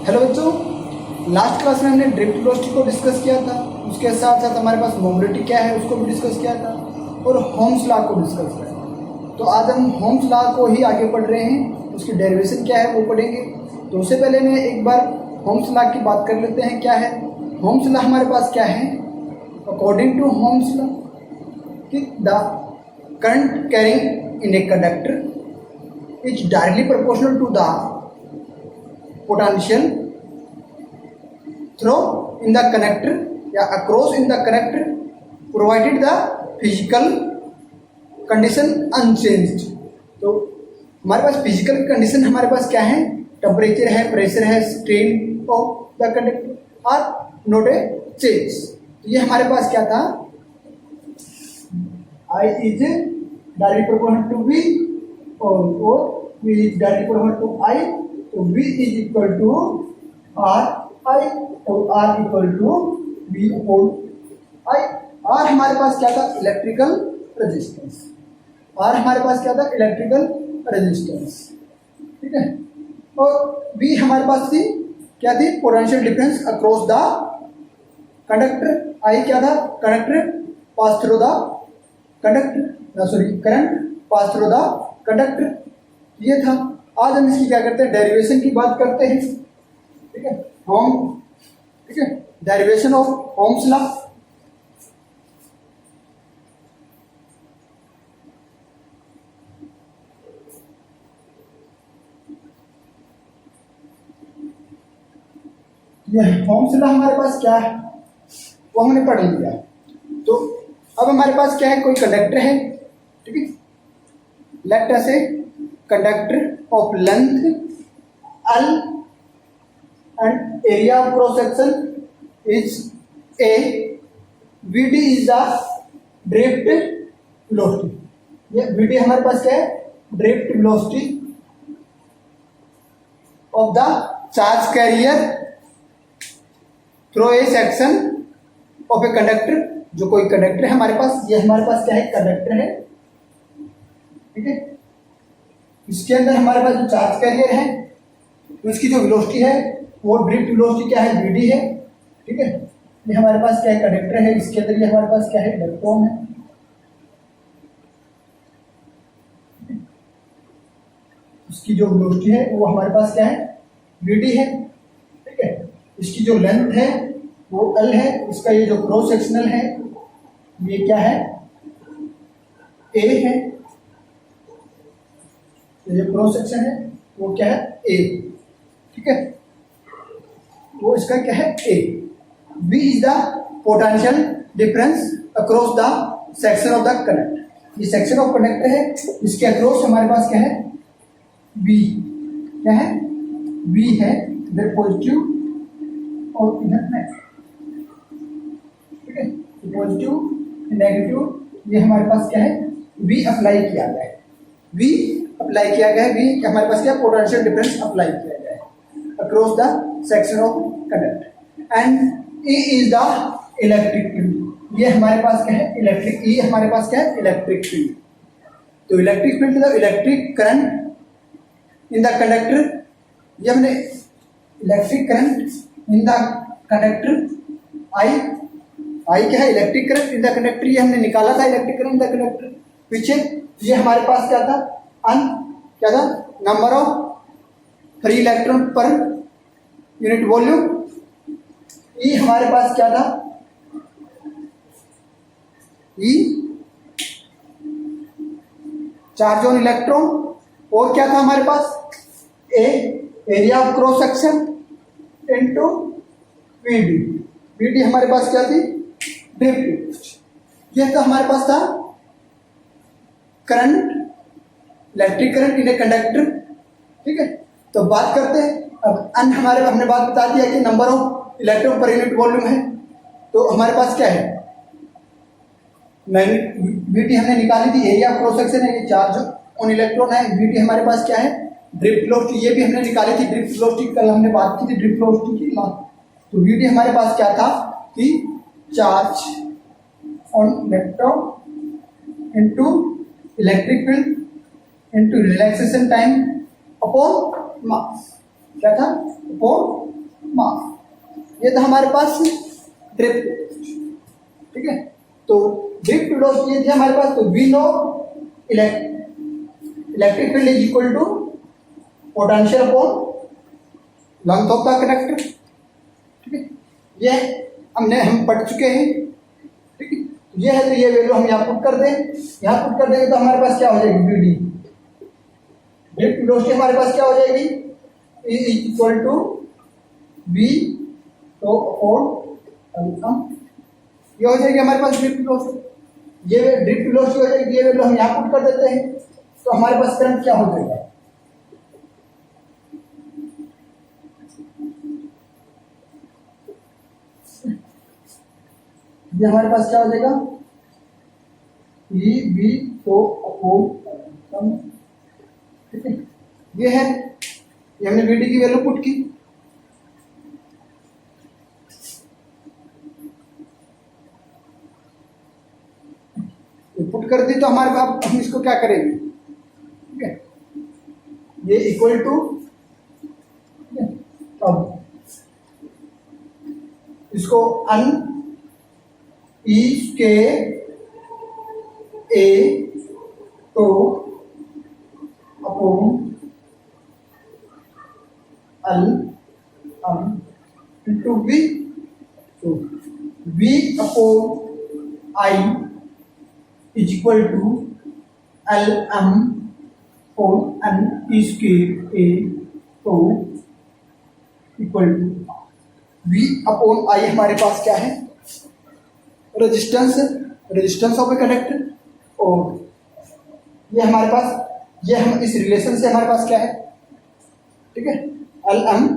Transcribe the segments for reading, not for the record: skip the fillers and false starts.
Hello बच्चों, last class में हमने ड्रिफ्ट वेलोसिटी को डिस्कस किया था। उसके साथ साथ हमारे पास मोबिलिटी क्या है उसको भी डिस्कस किया था और होम्स लॉ को डिस्कस किया था। तो आज हम होम्स लॉ को ही आगे पढ़ रहे हैं, उसकी डेरिवेशन क्या है वो पढ़ेंगे। तो उससे पहले मैं एक बार होम्स लॉ की बात कर लेते हैं। क्या है होम्स लॉ? हमारे पास क्या है, अकॉर्डिंग टू होम्स लॉ कि the current carrying in a conductor is directly proportional to the potential through in the connector या across in the connector provided the physical condition unchanged। तो हमारे पास physical condition हमारे पास क्या है, temperature है, pressure है, strain of the conductor are not a change. तो ये हमारे पास क्या था, I is directly proportional to V और V is directly proportional to I। तो V is equal to R I और R equal to V upon I। R हमारे पास क्या था, इलेक्ट्रिकल रेजिस्टेंस। R हमारे पास क्या था, इलेक्ट्रिकल रेजिस्टेंस, ठीक है। और V हमारे पास थी क्या थी, potential difference across the conductor. I क्या था, conductor pass through the conductor, sorry current pass through the conductor, ये था। आज हम इसकी क्या करते हैं, डेरिवेशन की बात करते हैं, ठीक है। ठीक है, डेरिवेशन ऑफ होम्स लॉ। ये होम्स लॉ हमारे पास क्या है वो हमने पढ़ लिया। तो अब हमारे पास क्या है, कोई कंडक्टर है, ठीक है। लेट अस से conductor of length L and area of cross section is A, VD is the drift velocity। ये VD हमारे पास क्या है, drift velocity of the charge carrier through a section of a conductor। जो कोई conductor है हमारे पास, ये हमारे पास क्या है, कंडक्टर है, ठीक है। इसके अंदर हमारे पास जो चार्ज कैरियर है उसकी जो वेलोसिटी है वो ड्रिफ्ट वेलोसिटी क्या है, VD है, ठीक है। ये हमारे पास क्या है, कंडक्टर है, इसके अंदर ये हमारे पास क्या है, इलेक्ट्रॉन है, उसकी जो वेलोसिटी है वो हमारे पास क्या है, VD है, ठीक है। इसकी जो लेंथ है वो L है, उसका ये जो क्रॉस सेक्शनल है ये क्या है, A है, ये क्रॉस सेक्शन है वो क्या है, A, ठीक है। वो इसका क्या है, A। V is the potential difference across the section of the conductor. ये सेक्शन ऑफ कंडक्टर है, इसके अक्रॉस हमारे पास क्या है, V, क्या है, V है, इधर पॉजिटिव और इधर नेगेटिव, ठीक है। पॉजिटिव नेगेटिव ये हमारे पास क्या है, V अप्लाई किया गया है, V अप्लाई किया गया है, V हमारे पास क्या, पोटेंशियल डिफरेंस अप्लाई किया गया है across the section of conductor. And E is the electric field. ये हमारे पास क्या है, इलेक्ट्रिक, E हमारे पास क्या है, इलेक्ट्रिक फील्ड। तो इलेक्ट्रिक फील्ड मतलब electric current in the conductor. ये हमने electric current in the conductor, I क्या है, electric current in the conductor, ये हमने निकाला था, electric current in the conductor. पीछे ये हमारे पास क्या था, क्या था, number of free electron per unit volume. E हमारे पास क्या था, ई चार्ज ऑन इलेक्ट्रॉन, और क्या था हमारे पास, A area of cross section into VD. VD हमारे पास क्या थी, ड्रिफ्ट। ये तो हमारे पास था current, electric current in a conductor, ठीक है। तो बात करते हैं अब अन्य, हमारे हमने बात बता दिया कि number of electron per unit volume है। तो हमारे पास क्या है, VT हमने निकाली थी, एरिया ऑफ क्रॉस सेक्शन है, ये चार्ज ऑन इलेक्ट्रॉन है। VT हमारे पास क्या है, ड्रिफ्ट वेलोसिटी, ये भी हमने निकाली थी, ड्रिफ्ट वेलोसिटी कल हमने बात की थी ड्रिफ्ट वेलोसिटी की। तो VT हमारे पास क्या था कि charge on electron into electric field into relaxation time upon mass, क्या था, अपॉन मास। ये था हमारे पास ड्रिफ्ट, ठीक है। तो ड्रिफ्ट वेलोसिटी ये थी हमारे पास। तो we know electric field is equal to potential upon length of the conductor, ठीक है। ये हम पढ़ चुके हैं, ठीक है। ये है, तो ये वैल्यू हम यहाँ पुट कर दें, यहाँ पुट कर देंगे तो हमारे पास क्या हो जाएगी, वी डी ड्रिफ्ट वेलोसिटी हमारे पास क्या हो जाएगी, इज इक्वल टू वी तो अपॉन ये हो जाएगी हमारे पास ड्रिफ्ट वेलोसिटी। ये ड्रिफ्ट वेलोसिटी हो जाएगी, ये वैल्यू हम यहाँ पुट कर देते हैं तो हमारे पास करंट क्या हो जाएगा, ये हमारे पास क्या हो जाएगा, ई बी तो अपॉन, ठीक है। ये है, ये हमने वी डी की वैल्यू पुट की। पुट कर दी तो हमारे पास हम इसको क्या करेंगे, ठीक है, ये इक्वल टू, अब इसको अन ई के ए तो अपॉन अल इंटू बी, तो B upon I is equal to L M upon N E square A तो equal to V upon I हमारे पास क्या है, रेजिस्टेंस ऑफ ए कंडक्टर। और ये हमारे पास, ये हम इस रिलेशन से हमारे पास क्या है, ठीक है, L M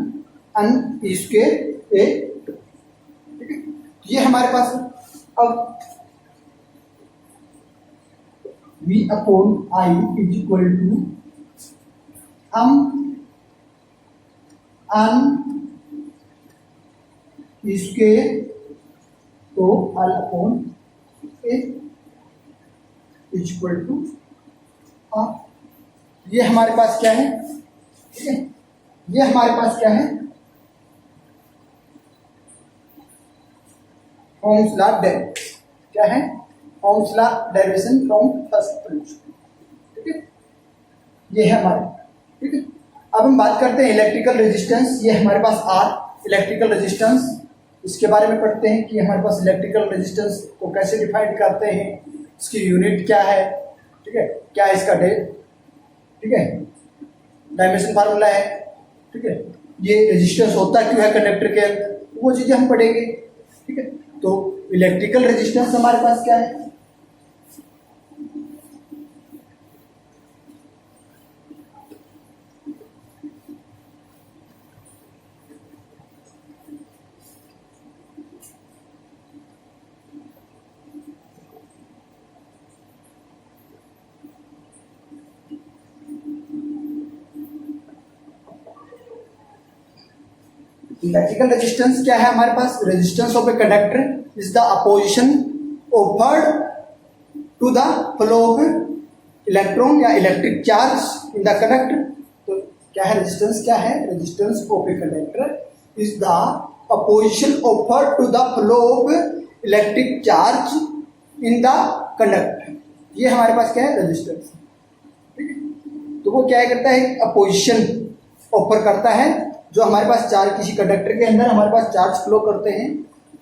N E square A, ठीक है। ये हमारे पास अब V upon I is equal to हम एन स्क्वायर तो L upon A is equal to ये हमारे पास क्या है, ठीक है, ये हमारे पास क्या है, ओम्स लॉ क्या है, Ohm's law derivation from first principle, ठीक है। ये है हमारे, ठीक है। अब हम बात करते हैं इलेक्ट्रिकल रेजिस्टेंस। ये हमारे पास आर इलेक्ट्रिकल रेजिस्टेंस, इसके बारे में पढ़ते हैं कि हमारे पास इलेक्ट्रिकल रेजिस्टेंस को कैसे डिफाइन करते हैं, इसकी यूनिट क्या है, ठीक है, क्या है इसका ठीक है, डायमेंशन फार्मूला है, ठीक है, ये रेजिस्टेंस होता क्यों है कंडक्टर के अंदर, वो चीजें हम पढ़ेंगे, ठीक है। तो इलेक्ट्रिकल रेजिस्टेंस हमारे पास क्या है, इलेक्ट्रिकल रेजिस्टेंस क्या है हमारे पास, resistance of a conductor is the opposition offered to the flow of electron या electric charge in the conductor. तो क्या है रेजिस्टेंस, क्या है resistance of a conductor is the opposition offered to the flow of electric charge in the conductor. ये हमारे पास क्या है रेजिस्टेंस, ठीक है। तो वो क्या करता है, अपोजिशन ऑफर करता है, जो हमारे पास चार्ज किसी कंडक्टर के अंदर हमारे पास चार्ज फ्लो करते हैं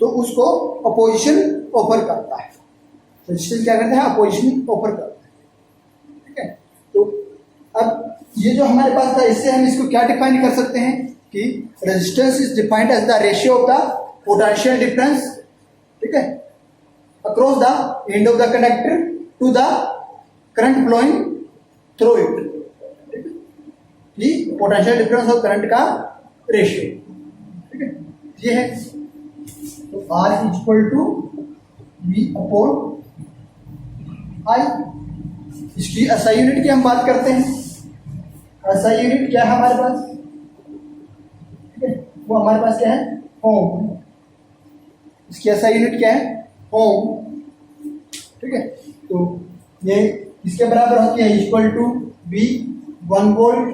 तो उसको अपोजिशन ऑफर करता है। रेजिस्टेंस क्या करता है, अपोजिशन ऑफर करता है, ठीक है। तो अब ये जो हमारे पास था, इससे हम इसको क्या डिफाइन कर सकते हैं कि resistance is defined as the ratio of the potential difference, ठीक है, across the end of the conductor to the current flowing through it, potential difference और करंट का रेशियो, ठीक है, ये है। तो R is equal to V upon I। इसकी SI यूनिट की हम बात करते हैं, SI यूनिट क्या है हमारे पास, ठीक है, वो हमारे पास क्या है, ओम। इसकी SI यूनिट क्या है, ओम, ठीक है। तो ये इसके बराबर होती है equal to V 1 volt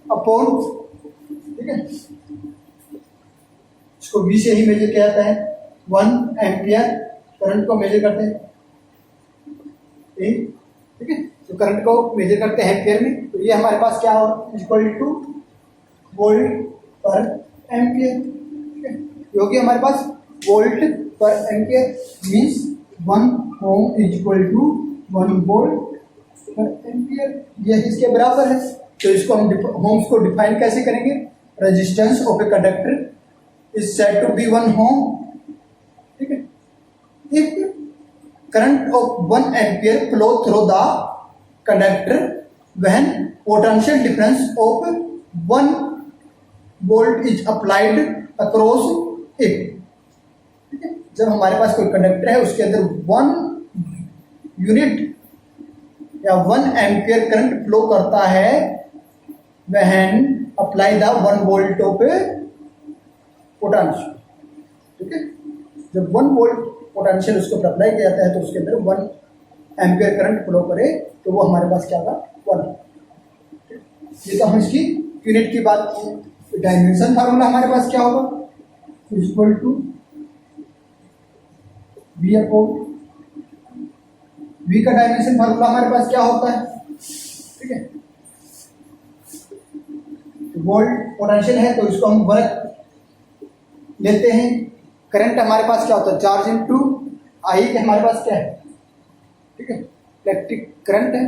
upon, ठीक है, इसको V से ही मेजर किया जाता है। 1 एम्पियर करंट को मेजर करते हैं, ठीक है, तो करंट को मेजर करते हैं एम्पियर में, तो ये हमारे पास क्या हो, इक्वल टू वोल्ट पर एम्पियर, ठीक है, क्योंकि हमारे पास वोल्ट पर ampere means 1 ohm is equal to 1 volt पर एम्पियर, ये इसके बराबर है। तो इसको हम होम्स को डिफाइन कैसे करेंगे, resistance of a conductor is said to be 1 ohm, ठीक है, एक current of 1 ampere flow through the conductor when potential difference of 1 volt is applied across it, ठीक है, जब हमारे पास कोई कंडक्टर है उसके अंदर 1 यूनिट या 1 एम्पियर करंट फ्लो करता है, when apply the 1 volt of potential, ठीक है, जब 1 वोल्ट पोटेंशियल उसके ऊपर अप्लाई किया जाता है तो उसके अंदर 1 एम्पियर करंट फ्लो करे, तो वो हमारे पास क्या होगा 1। ये तो हम इसकी यूनिट की बात की। डायमेंशन फार्मूला हमारे पास क्या होगा, equal to V upon V का डायमेंशन फार्मूला हमारे पास क्या होता है, ठीक है, वोल्ट पोटेंशियल है तो इसको हम वर्क लेते हैं। करंट हमारे पास क्या होता है, चार्ज इनटू आई के हमारे पास क्या है, ठीक है, इलेक्ट्रिक करंट है,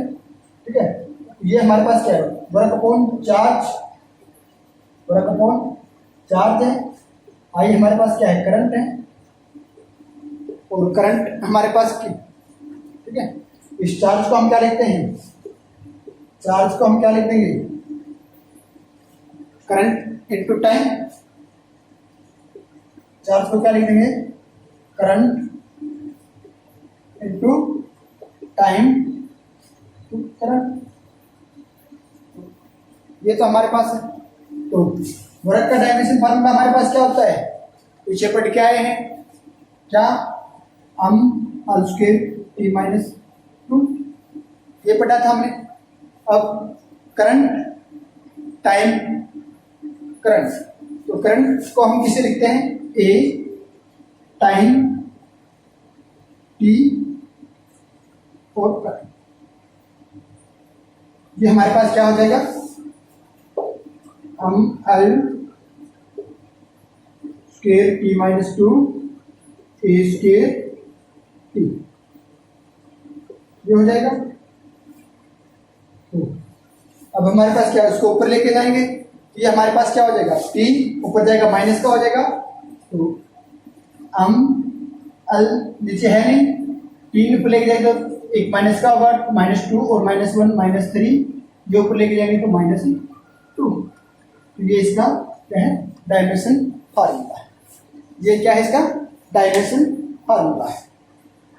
ठीक है, ये हमारे पास क्या है, work upon charge, work upon charge है, आई हमारे पास क्या है, करंट है, और करंट हमारे पास की, ठीक है, इस चार्ज को हम क्या लिखते हैं, चार्ज को हम क्या लिख देंगे, करंट इनटू टाइम, चार्ज को क्या लिख देंगे, current into time to current, ये तो हमारे पास है। तो वर्क का डायमेंशन फार्मूला हमारे पास क्या होता है, पीछे पढ़ के आए हैं क्या, हम ऑल स्क्वायर टी माइनस 2, ये पढ़ा था हमने। अब करंट टाइम करंट, तो करंट को हम किसे लिखते हैं, ए टाइम टी और करंट, ये हमारे पास क्या हो जाएगा, हम एल स्क्वायर टी माइनस 2 ए स्क्वायर टी, ये हो जाएगा। तो अब हमारे पास क्या है, उसको ऊपर लेके जाएंगे, ये हमारे पास क्या हो जाएगा, टी ऊपर जाएगा माइनस का हो जाएगा, तो हम एल नीचे है नहीं, टी ऊपर लेके जाएंगे तो एक माइनस का होगा, -2 और -1 -3, ये ऊपर लेके जाएंगे तो -2, तो ये इसका क्या है, डायमेंशन फार्मूला है, ये क्या है, इसका डायमेंशन फार्मूला है।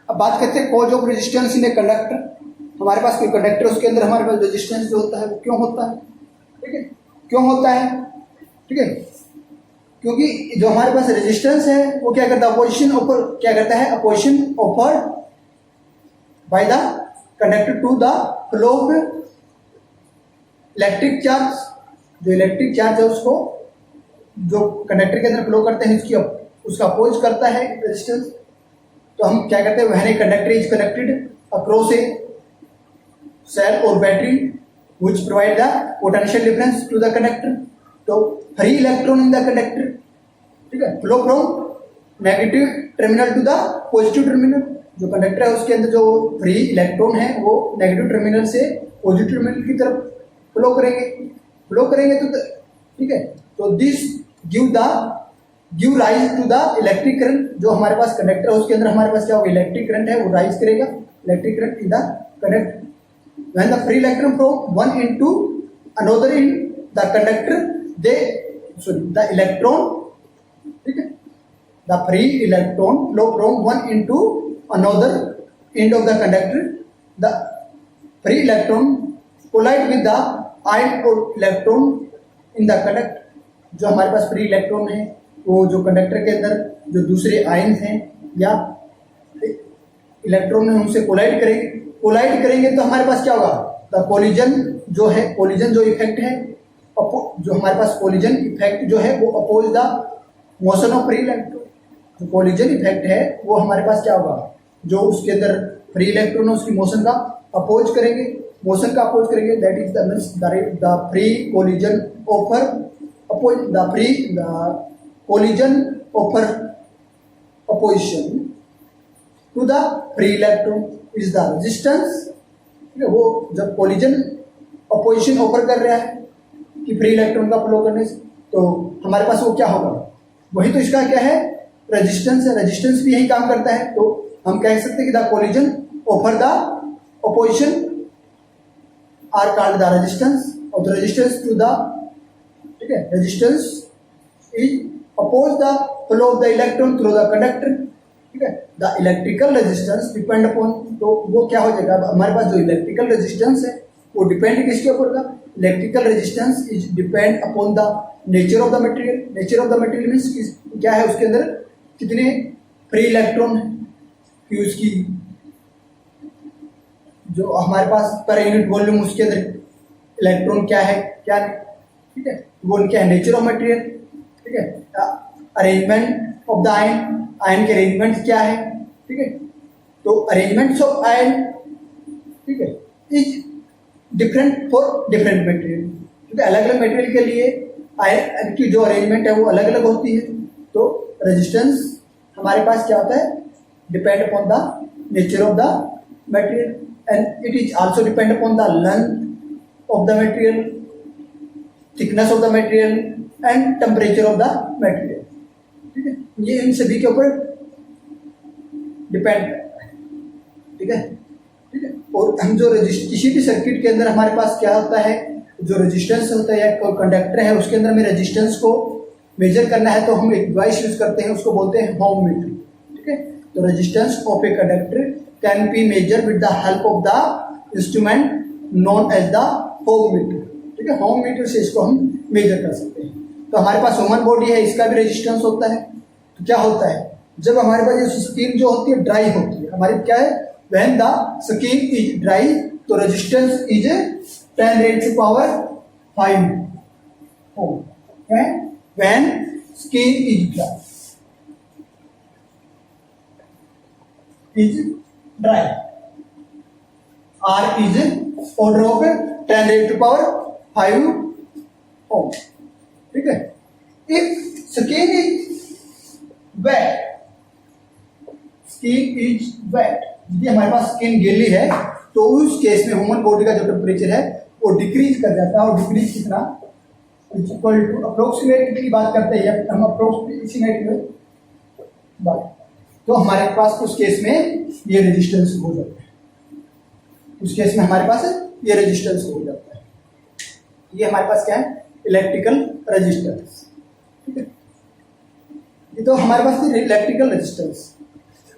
अब बात करते हैं cause of resistance in a conductor. हमारे पास कोई कंडक्टर, उसके अंदर हमारे पास रेजिस्टेंस जो होता है वो क्यों होता है, ठीक है, क्यों होता है, ठीक है, क्योंकि जो हमारे पास रेजिस्टेंस है वो क्या करता है, अपोजिशन ऑफर क्या करता है, opposition offer by the conductor to the flow of electric charge, जो इलेक्ट्रिक चार्ज है उसको जो कंडक्टर के अंदर फ्लो करते हैं उसकी उसका अपोज करता है रेजिस्टेंस। तो हम क्या करते हैं, when a conductor is connected across a cell और battery which provide the potential difference to the conductor, तो free electron in the conductor, ठीक है, flow from negative terminal to the positive terminal, जो कंडक्टर है उसके अंदर जो free electron है वो नेगेटिव टर्मिनल से पॉजिटिव टर्मिनल की तरफ फ्लो करेंगे तो ठीक है, तो this give rise to the electric current, जो हमारे पास कंडक्टर है उसके अंदर हमारे पास क्या होगा, इलेक्ट्रिक करंट है वो राइज करेगा, electric current in the conductor. When the free electron from one into another in the conductor, the electron, ठीक है, the free electron flow from one into another end of the conductor, the free electron collide with the ion or electron in the conductor, जो हमारे पास free electron है वो जो conductor के अंदर जो दूसरे आयन हैं या इलेक्ट्रॉन है उनसे कोलाइड करेंगे तो हमारे पास क्या होगा, द कोलिजन जो है, कोलिजन जो इफेक्ट है, जो हमारे पास कोलिजन इफेक्ट जो है वो oppose the motion of free electron, जो कोलिजन इफेक्ट है वो हमारे पास क्या होगा, जो उसके अंदर फ्री इलेक्ट्रॉन है उसकी मोशन का अपोज करेंगे, मोशन का अपोज करेंगे, that is the free collision offer oppose the collision offer opposition to the free electron is the resistance. वो जब कोलिजन अपोजिशन ऑफर कर रहा है कि फ्री इलेक्ट्रॉन का फ्लो करने से, तो हमारे पास वो क्या होगा, वही तो इसका क्या है, रेजिस्टेंस है। रेजिस्टेंस भी यही काम करता है, तो हम कह सकते हैं कि the collision offer the opposition are called the resistance, और द रेजिस्टेंस टू द, ठीक है, resistance is oppose the flow of the electron through the conductor, ठीक है। The electrical resistance depend upon, तो वो क्या हो जाएगा, हमारे पास जो इलेक्ट्रिकल रेजिस्टेंस है वो डिपेंड किसके ऊपर होगा, electrical resistance is depend upon the nature of the material. Nature of the material means क्या है, उसके अंदर कितने फ्री इलेक्ट्रॉन है, कि उसकी जो हमारे पास पर यूनिट वॉल्यूम उसके अंदर इलेक्ट्रॉन क्या है क्या नहीं, ठीक है, वो उनके नेचर ऑफ मटेरियल, ठीक है। Arrangement of the ion, ion के अरेंजमेंट क्या है, ठीक है, तो अरेंजमेंट्स ऑफ आयन, ठीक है, is different for different material, क्योंकि अलग अलग मटेरियल के लिए आयन की जो अरेंजमेंट है वो अलग अलग होती है। तो रेजिस्टेंस हमारे पास क्या होता है, depend upon the nature of the material, and it is also depend upon the length of the material, thickness of the material and temperature of the material, ठीक है, ये इन सभी के ऊपर डिपेंड करता है, ठीक है, ठीक है। और हम जो किसी भी सर्किट के अंदर हमारे पास क्या होता है, जो रेजिस्टेंस होता है या कोई कंडक्टर है उसके अंदर में रेजिस्टेंस को मेजर करना है, तो हम एक डिवाइस यूज करते हैं, उसको बोलते हैं होम मीटर, ठीक है। तो resistance of a conductor can be measure with the help of the instrument known as the ohm meter, ठीक है। होम मीटर से इसको हम मेजर कर सकते हैं। तो हमारे पास ह्यूमन बॉडी है, इसका भी रेजिस्टेंस होता है। तो क्या होता है, जब हमारे पास ये स्किन जो होती है ड्राई होती है, हमारी क्या है, when the skin is dry, तो resistance is 10 raised to power 5 ohm, okay? When skin is dry, R is order of 10 raised to power 5 ohm, ठीक है। If skin is wet, यदि हमारे पास स्किन गीली है तो उस केस में ह्यूमन बॉडी का जो टेम्परेचर है वो डिक्रीज कर जाता है। और डिक्रीज कितना, इक्वल टू अप्रोक्सीमेट की बात करते हैं, हम अप्रोक्सीमेट में बात, तो हमारे पास उस केस में ये रेजिस्टेंस हो जाता है, उस केस में हमारे पास ये रेजिस्टेंस हो जाता है। ये हमारे पास क्या है, इलेक्ट्रिकल रेजिस्टेंस, ठीक है। ये तो हमारे पास थी इलेक्ट्रिकल रेजिस्टेंस।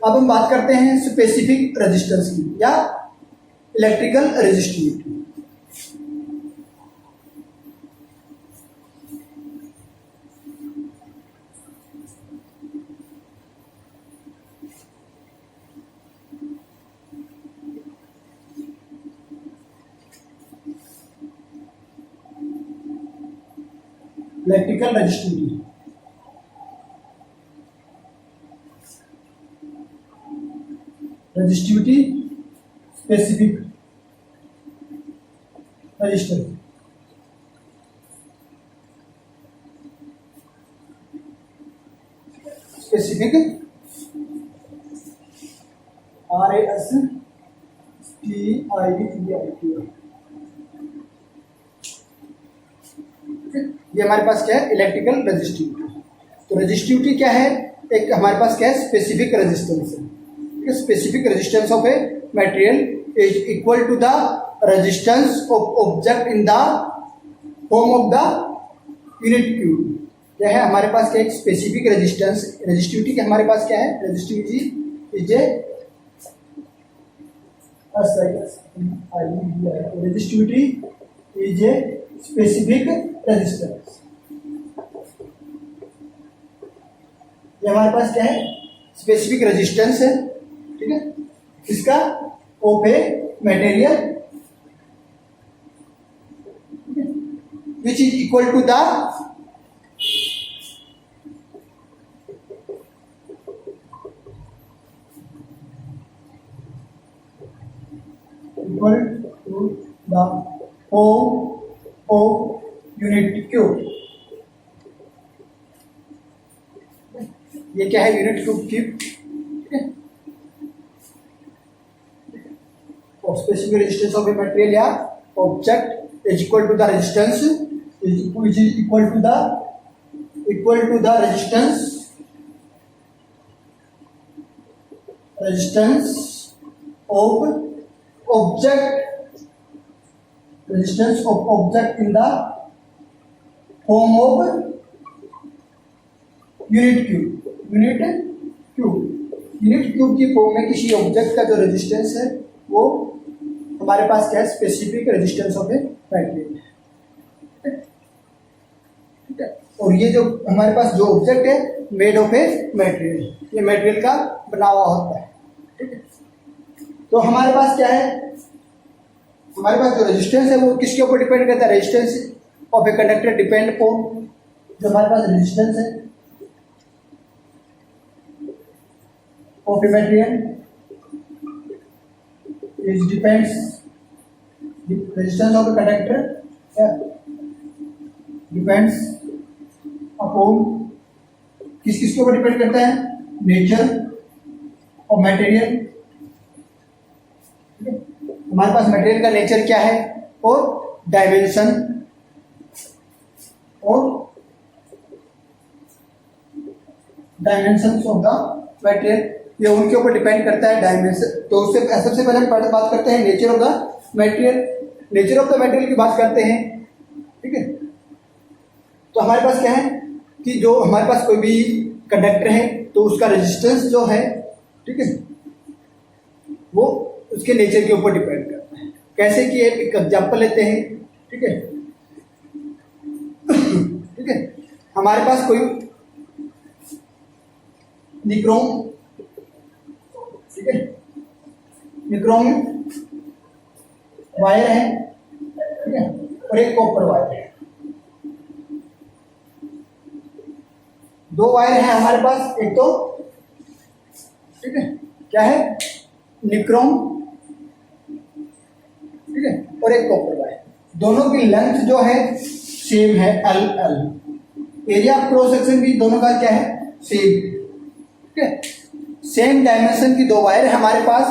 अब हम बात करते हैं स्पेसिफिक रेजिस्टेंस की या electrical resistivity. Electrical resistivity, resistivity specific resistance, specific RASTIVITY, ये हमारे पास क्या है, इलेक्ट्रिकल रेजिस्टिविटी। तो रेजिस्टिविटी क्या है, एक हमारे पास क्या है, स्पेसिफिक रेजिस्टेंस है। Specific resistance of a material is equal to the resistance of object in the form of the unit cube. क्या है हमारे पास, क्या एक स्पेसिफिक रेजिस्टेंस, रेजिस्टिविटी के हमारे पास क्या है, resistivity is a resistivity is a specific resistance. ये हमारे पास क्या है, स्पेसिफिक रेजिस्टेंस है, ठीक है, इसका of a material which is equal to the equal to the home of unit cube. ये क्या है? यूनिट क्यूब की specific resistance of a material या object is equal to the resistance which is equal to the resistance of object in the form of unit cube की form में किसी object का जो रेजिस्टेंस है वो हमारे पास क्या है? Specific resistance of a material. और ये जो हमारे पास जो ऑब्जेक्ट है मेड ऑफ ए मटेरियल, ये मटेरियल का बना हुआ होता है। ठीक है, तो हमारे पास क्या है? हमारे पास जो रेजिस्टेंस है वो किसके ऊपर डिपेंड करता है? Resistance of a conductor depend upon, जो हमारे पास रेजिस्टेंस है of a material is depends, resistance of a conductor depends upon किस के ऊपर डिपेंड करता है? Nature of material. हमारे पास मटेरियल का नेचर क्या है और डायमेंशन ऑफ द मटेरियल, ये उनके ऊपर डिपेंड करता है डायमेंशन। तो उससे सबसे पहले हम बात करते हैं nature of the material. Nature of the material की बात करते हैं। ठीक है, तो हमारे पास क्या है कि जो हमारे पास कोई भी कंडक्टर है तो उसका रेजिस्टेंस जो है, ठीक है, वो उसके नेचर के ऊपर डिपेंड करता है। कैसे कि एक एग्जांपल लेते हैं। ठीक है, ठीक है, हमारे पास कोई निक्रोम, ठीक है, निक्रोम वायर है, ठीक है, और एक कॉपर वायर है। दो वायर है हमारे पास, एक तो ठीक है क्या है? निक्रोम, ठीक है, और एक कॉपर वायर। दोनों की लेंथ जो है सेम है, L. Area of cross section भी दोनों का क्या है? सेम। ठीक है, सेम डायमेंशन की दो वायर है हमारे पास,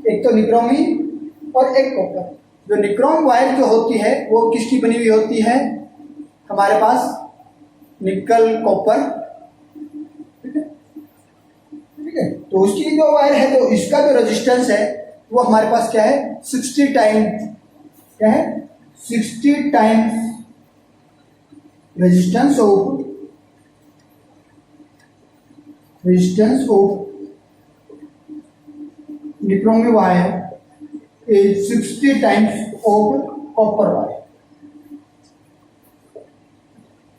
एक तो निक्रोमी और एक कॉपर। जो निक्रोम वायर जो होती है वो किसकी बनी हुई होती है? हमारे पास निकल कॉपर। ठीक है, तो उसकी जो वायर है तो इसका जो रेजिस्टेंस है वो हमारे पास क्या है? 60 टाइम, क्या है? 60 times resistance of nichrome wire is 60 times of copper wire.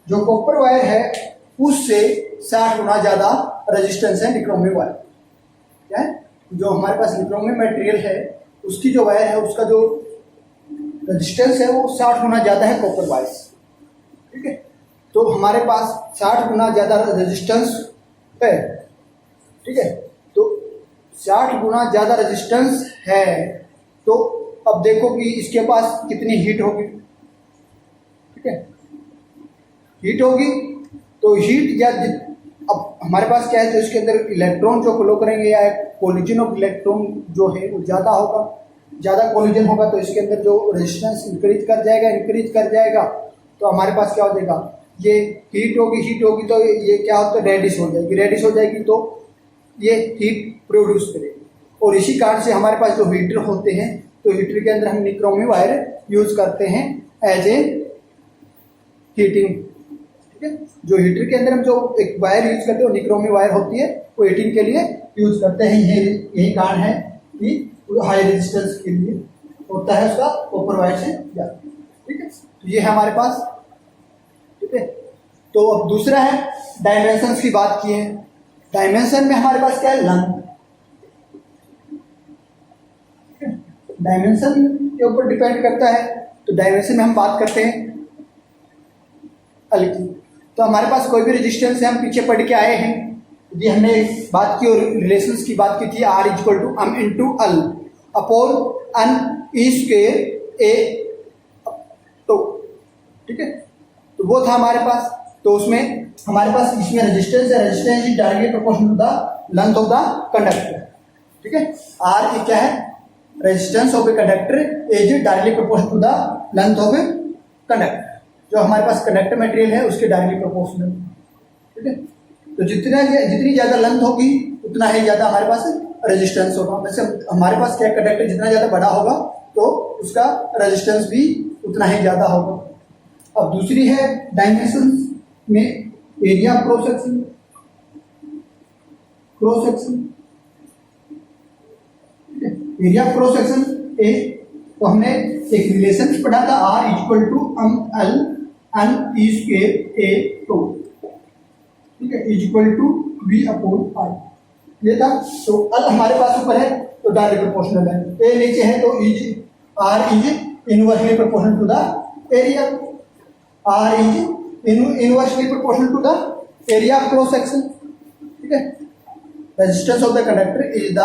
जो कॉपर वायर है उससे 60 गुना ज्यादा रेजिस्टेंस है निक्रोमी वायर। क्या है? जो हमारे पास निक्रोमी मटेरियल है उसकी जो वायर है उसका जो रेजिस्टेंस है वो 60 गुना ज्यादा है कॉपर वायर से। ठीक है, तो हमारे पास 60 गुना ज्यादा रेजिस्टेंस है। ठीक है, तो 60 गुना ज्यादा रेजिस्टेंस है, तो अब देखो कि इसके पास कितनी हीट होगी। ठीक है, हीट होगी तो हीट या अब हमारे पास क्या है? तो इसके अंदर इलेक्ट्रॉन जो फ्लो करेंगे या कोलिजन ऑफ इलेक्ट्रॉन जो है वो ज़्यादा होगा। ज़्यादा कोलिजन होगा तो इसके अंदर जो रेजिस्टेंस इंक्रीज कर जाएगा तो हमारे पास क्या हो जाएगा? ये हीट होगी तो ये क्या होता है? रेडिश हो जाएगी तो ये हीट प्रोड्यूस करेगी। और इसी कारण से हमारे पास जो हीटर होते हैं तो हीटर के अंदर हम निक्रोमी वायर यूज करते हैं एज ए हीटिंग। ठीक है, जो हीटर के अंदर हम जो एक वायर यूज करते हैं वो निक्रोमी वायर होती है, वो हीटिंग के लिए यूज करते हैं। यही कारण है कि हाई रेजिस्टेंस के लिए होता है उसका कॉपर वायर से ज्यादा। ठीक है, तो ये है हमारे पास। ठीक है, तो अब दूसरा है डायमेंशंस की बात की है। डायमेंशन में हमारे पास क्या है? लेंथ। डायमेंशन के ऊपर डिपेंड करता है, तो डायमेंशन में हम बात करते हैं अल की। तो हमारे पास कोई भी रेजिस्टेंस है, हम पीछे पढ़ के आए हैं, यदि हमने बात की और रिलेशंस की बात की थी, R = M × L upon N e square A tau, ठीक है। तो वो था हमारे पास। तो उसमें हमारे पास इसमें रेजिस्टेंस है, resistance is directly proportional to the length of the conductor, ठीक है। आर ये क्या है, resistance of a conductor is directly proportional to the length of a conductor, जो हमारे पास कंडक्टर मटेरियल है उसके डायरेक्टली प्रोपोर्शनल, ठीक है। तो जितनी ज़्यादा लेंथ होगी उतना ही ज़्यादा हमारे पास रेजिस्टेंस होगा। वैसे हमारे पास क्या कंडक्टर जितना ज़्यादा बड़ा होगा तो उसका रेजिस्टेंस भी उतना ही ज़्यादा होगा। अब दूसरी है डायमेंशन में area cross section, area cross section A, तो हमने एक रिलेशन पढ़ा था R equal to L N E square A tau, ठीक है, is equal to V upon I, ये था। तो एल हमारे पास ऊपर है तो डायरेक्ट प्रोपोर्शनल है, ए नीचे है तो is R is inversely proportional to the area, R is inversely proportional to the area of cross section, ठीक है। Resistance of the conductor is the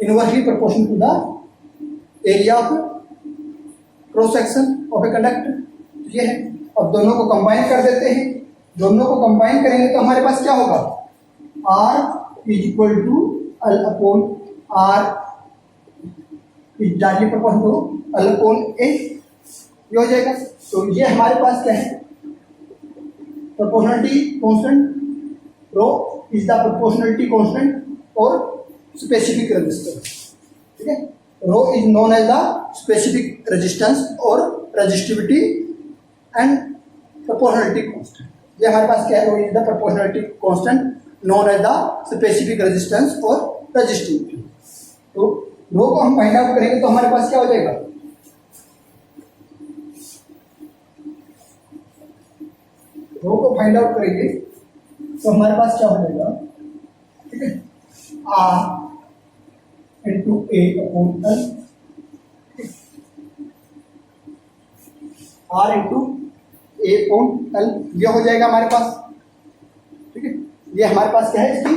inversely proportional to the area of cross section of a conductor, ये है। अब दोनों को combine कर देते हैं, दोनों को कंबाइन करेंगे तो हमारे पास क्या होगा, R is equal to L upon R is directly proportional to L upon A, ये हो जाएगा। तो ये हमारे पास क्या है, proportionality constant, rho is the proportionality constant और स्पेसिफिक रेजिस्टेंस, ठीक है। Rho is known as the specific resistance और रेजिस्टिविटी एंड प्रोपोर्शनलिटी कांस्टेंट, ये हमारे पास क्या है, rho is the proportionality constant known as the specific resistance और रेजिस्टिविटी। तो रो को हम फाइंड आउट करेंगे तो हमारे पास क्या हो जाएगा, रो को फाइंड आउट करेंगे तो हमारे पास क्या हो जाएगा, ठीक है, R into A upon L, R into A upon L, ये हो जाएगा हमारे पास, ठीक है। ये हमारे पास क्या है, इसकी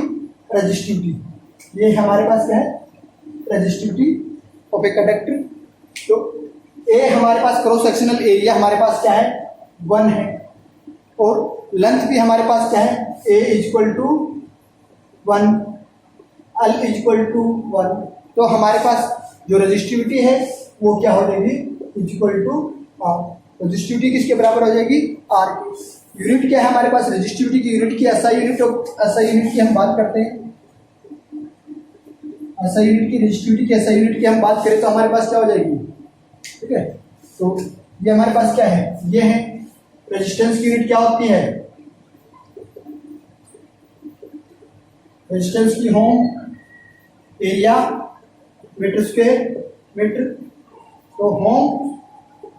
रेजिस्टिविटी, ये हमारे पास क्या है, रेजिस्टिविटी ऑफ ए कंडक्टर। तो ए हमारे पास क्रॉस सेक्शनल एरिया हमारे पास क्या है, 1 है, और लेंथ भी हमारे पास क्या है, A is equal to 1, L is equal to 1। तो हमारे पास जो रेजिस्टिविटी है वो क्या हो जाएगी, is equal to R. Resistivity किसके बराबर हो जाएगी, आर की। यूनिट क्या है हमारे पास, रेजिस्टिविटी की यूनिट की एसआई यूनिट, एसआई यूनिट की हम बात करते हैं, एसआई यूनिट की, रेजिस्टिविटी की एसआई यूनिट की हम बात करें तो हमारे पास क्या हो जाएगी, ठीक है। तो ये हमारे पास क्या है, ये है रेजिस्टेंस की यूनिट क्या होती है, रेजिस्टेंस की ohm area meter square meter, तो होम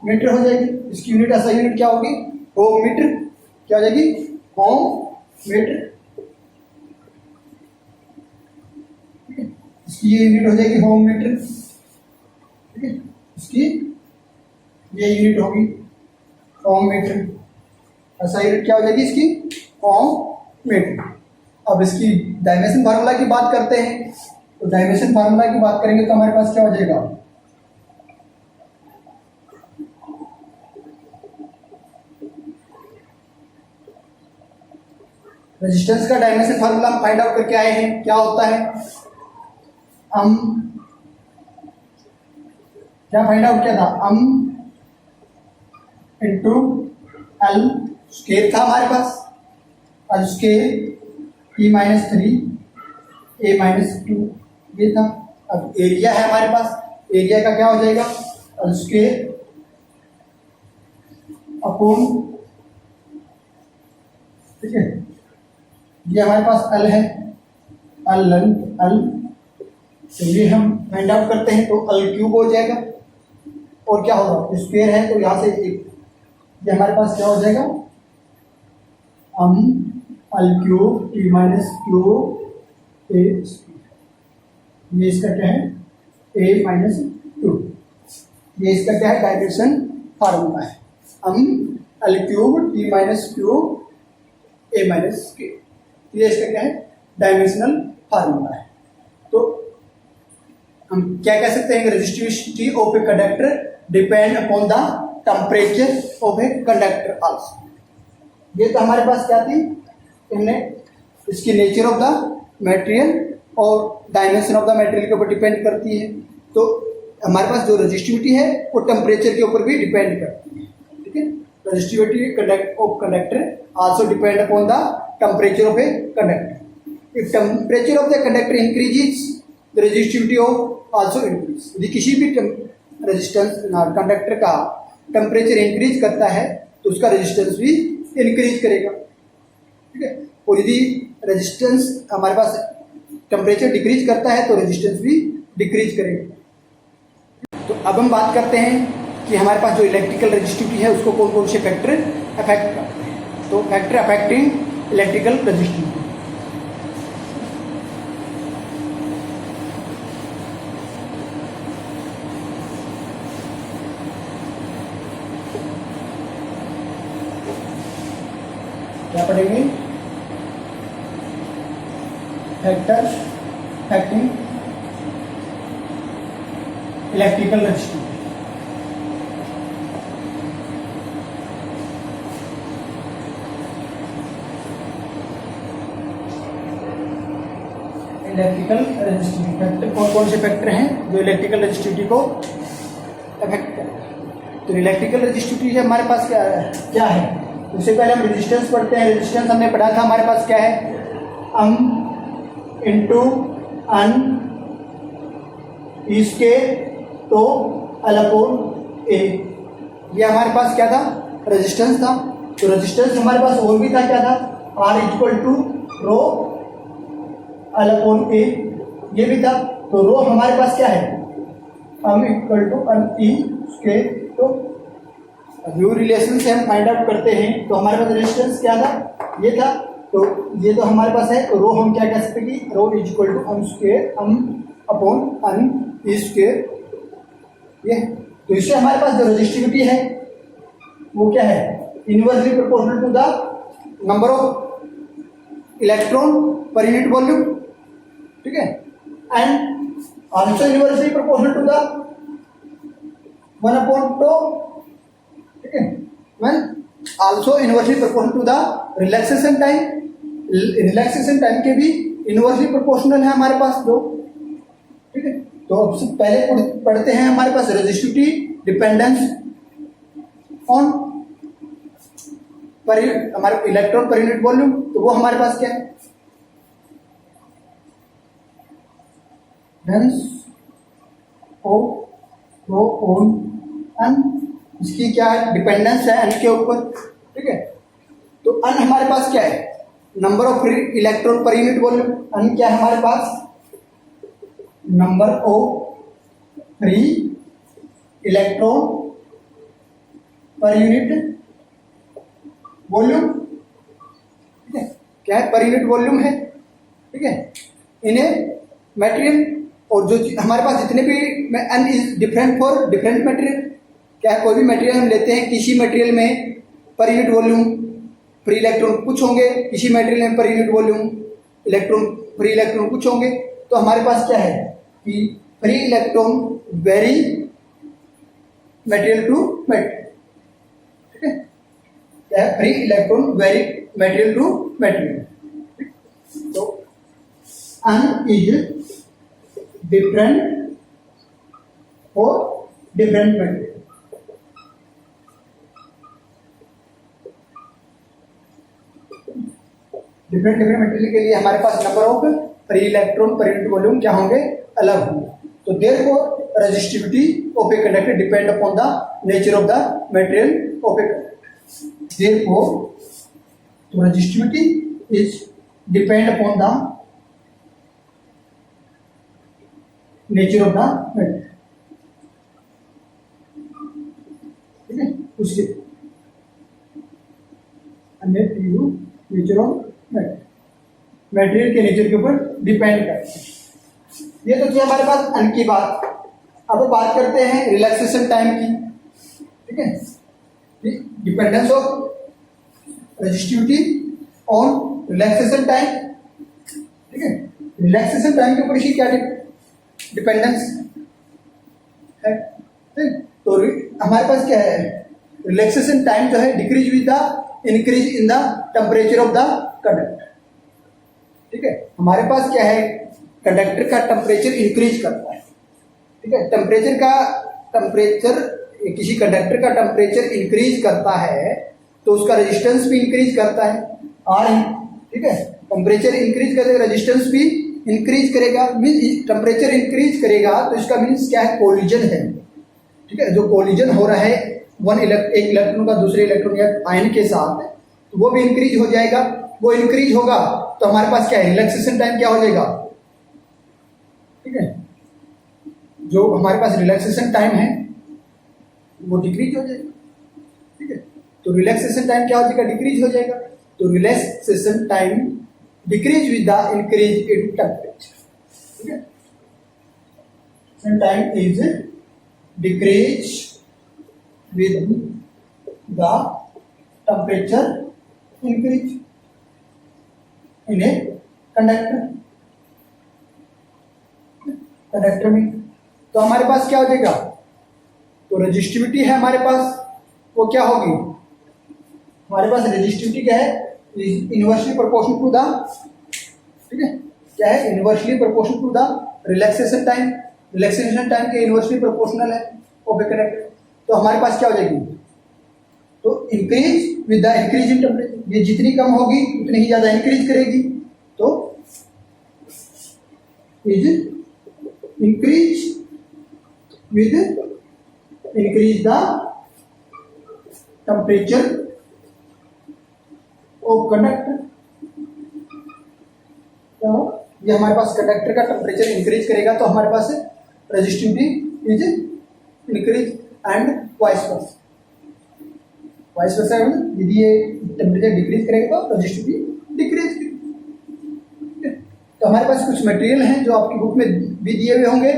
मीटर हो जाएगी, इसकी यूनिट ऐसा यूनिट क्या होगी, होम मीटर, क्या हो जाएगी, होम मीटर, ठीक है। इसकी ये यूनिट हो जाएगी होम मीटर, ठीक है, इसकी ये यूनिट होगी होम मीटर, ऐसा यूनिट क्या हो जाएगी इसकी, होम मीटर। अब इसकी डायमेंशन फार्मूला की बात करते हैं, तो डायमेंशन फार्मूला की बात करेंगे तो हमारे पास क्या हो जाएगा, रेजिस्टेंस का डायमेंशन फार्मूला हम फाइंड आउट करके आए हैं, क्या होता है, हम क्या फाइंड आउट किया था, इंटू एल स्क्वायर था हमारे पास, एल स्क्वायर E-3 A-2 ये था। अब एरिया है हमारे पास, एरिया का क्या हो जाएगा, एल स्क्वायर अपॉन, ठीक है, ये हमारे पास एल है, एल लेंथ एल, तो ये हम फाइंड आउट करते हैं तो एल क्यूब हो जाएगा, और क्या होगा, स्क्वायर है तो यहाँ से एक, ये हमारे पास क्या हो जाएगा, एल क्यूब T-Q ए, ये इसका क्या है, A-2, ये इसका क्या है, डायमेंशन फार्मूला है, एल क्यूब T-Q A-K, ये इसका क्या है, डायमेंशनल फार्मूला है। तो हम क्या कह सकते हैं, resistivity of a conductor depend upon the temperature of a conductor also. ये तो हमारे पास क्या थी, हमने इसकी नेचर ऑफ द मटेरियल और डायमेंशन ऑफ द मटेरियल के ऊपर डिपेंड करती है। तो हमारे पास जो रेजिस्टिविटी है वो टेम्परेचर के ऊपर भी डिपेंड करती है, ठीक है। Resistivity of conductor also depend upon the temperature of a conductor. If temperature of the conductor increases the resistivity of also increase. यदि किसी भी रेजिस्टेंस कंडक्टर का टेम्परेचर इंक्रीज करता है तो उसका रेजिस्टेंस भी इंक्रीज करेगा, ठीक है। और यदि रेजिस्टेंस हमारे पास टेम्परेचर डिक्रीज करता है तो रेजिस्टेंस भी डिक्रीज करेगा। तो अब हम बात करते हैं कि हमारे पास जो इलेक्ट्रिकल रेजिस्टिविटी है उसको कौन कौन से फैक्टर अफेक्ट करते हैं। तो फैक्टर अफेक्टिंग इलेक्ट्रिकल रेजिस्टिविटी, क्या पढ़ेंगे, factor affecting electrical resistivity. Electrical resistivity factor कौन कौन से फैक्टर हैं जो इलेक्ट्रिकल रेजिस्टिविटी को अफेक्ट करें। तो इलेक्ट्रिकल रेजिस्टिविटी हमारे पास क्या है, उससे पहले हम रेजिस्टेंस पढ़ते हैं। रेजिस्टेंस हमने पढ़ा था, हमारे पास क्या है, एम इंटू एन इसके तो एल अपॉन ए। ये हमारे पास क्या था, रेजिस्टेंस था। तो रेजिस्टेंस हमारे पास और भी था, क्या था, R equal to rho L upon A, ये भी था। तो रो हमारे पास क्या है, M equal to N E square. तो जो रिलेशन से हम फाइंड आउट करते हैं तो हमारे पास रेजिस्टेंस क्या था, ये था। तो ये तो हमारे पास है, रो हम क्या कह सकते हैं कि rho is equal to M square M upon N E square, ये। तो इससे हमारे पास जो रेजिस्टिविटी है वो क्या है, inversely proportional to the number of electron per unit volume, ठीक है। And also inversely proportional to the 1/2, ठीक है। When also inversely proportional to the relaxation time, relaxation time के भी इनवर्सली प्रोपोर्शनल है हमारे पास दो, ठीक है। तो अब से पहले पढ़ते हैं हमारे पास रेजिस्टिविटी डिपेंडेंस ऑन पर हमारे इलेक्ट्रॉन पर यूनिट वॉल्यूम। तो वो हमारे पास क्या है, ऑन एन, इसकी क्या है, डिपेंडेंस है एन के ऊपर, ठीक है। तो एन हमारे पास क्या है, number of electron per unit volume. N क्या है हमारे पास, number of free electron per unit volume, ठीक है। क्या है, पर यूनिट वॉल्यूम है, ठीक है, इन्हें मटेरियल। और जो हमारे पास जितने भी N is different for different material, क्या है, कोई भी मटेरियल हम लेते हैं, किसी मटेरियल में per unit volume free electron कुछ होंगे, किसी मटेरियल में per unit volume electron free electron कुछ होंगे। तो हमारे पास क्या है कि free electron very material to material, ठीक है। क्या है, free electron very material to material. तो N is different for different material. Different different material के लिए हमारे पास number of free electron per unit volume क्या होंगे, अलग होंगे। तो therefore resistivity of a conductor depend upon the nature of the material of a conductor. Therefore तो resistivity is depend upon the nature of the material, ठीक है। उसके nature of material के नेचर के ऊपर डिपेंड करते हैं। ये तो थी हमारे पास एन की बात। अब बात करते हैं रिलैक्सेशन टाइम की, ठीक है। Dependence of resistivity on relaxation time, ठीक है। रिलैक्सेशन टाइम के ऊपर इसकी क्या डिपेंडेंस है, ठीक। तो हमारे पास क्या है, रिलैक्सेशन टाइम जो है decrease with the increase in the temperature of the conductor, ठीक है। हमारे पास क्या है, कंडक्टर का टेम्परेचर इंक्रीज करता है, ठीक है। टेम्परेचर किसी कंडक्टर का टेम्परेचर इंक्रीज करता है तो उसका रेजिस्टेंस भी इंक्रीज करता है, आर, ठीक है। टेम्परेचर इंक्रीज करेगा, रेजिस्टेंस भी इंक्रीज करेगा, मीन्स टेम्परेचर इंक्रीज करेगा तो इसका मीन्स क्या है, कोलिजन है, ठीक है। जो कोलिजन हो रहा है एक इलेक्ट्रॉन का दूसरे इलेक्ट्रॉन या आयन के साथ, तो वो भी इंक्रीज हो जाएगा। वो इंक्रीज होगा तो हमारे पास क्या है, रिलैक्सेशन टाइम क्या हो जाएगा, ठीक है। जो हमारे पास रिलैक्सेशन टाइम है वो डिक्रीज हो जाएगा, ठीक है। तो रिलैक्सेशन टाइम क्या हो जाएगा, डिक्रीज हो जाएगा। तो relaxation time decrease with the increase in temperature, ठीक है। Time is decrease with the temperature increase in a conductor में। तो हमारे पास क्या हो जाएगा, तो रेजिस्टिविटी है हमारे पास, वो क्या होगी, हमारे पास रेजिस्टिविटी क्या है, इनवर्सली प्रोपोर्शनल टू द, ठीक है, क्या है, inversely proportional to the relaxation time. Relaxation time के इनवर्सली प्रोपोर्शनल है ऑफ ए कंडक्टर। तो हमारे पास क्या हो जाएगी, तो increase with the increase in temperature, ये जितनी कम होगी उतनी ही ज्यादा इंक्रीज करेगी। तो is increase with increase the temperature of conductor. तो ये हमारे पास कंडक्टर का टेम्परेचर इंक्रीज करेगा तो हमारे पास resistivity is increase and vice versa. यदि ये टेम्परेचर डिक्रीज करेगा तो रेजिस्टिविटी डिक्रीज करेगी। तो हमारे पास कुछ मटेरियल हैं जो आपकी बुक में भी दिए हुए होंगे,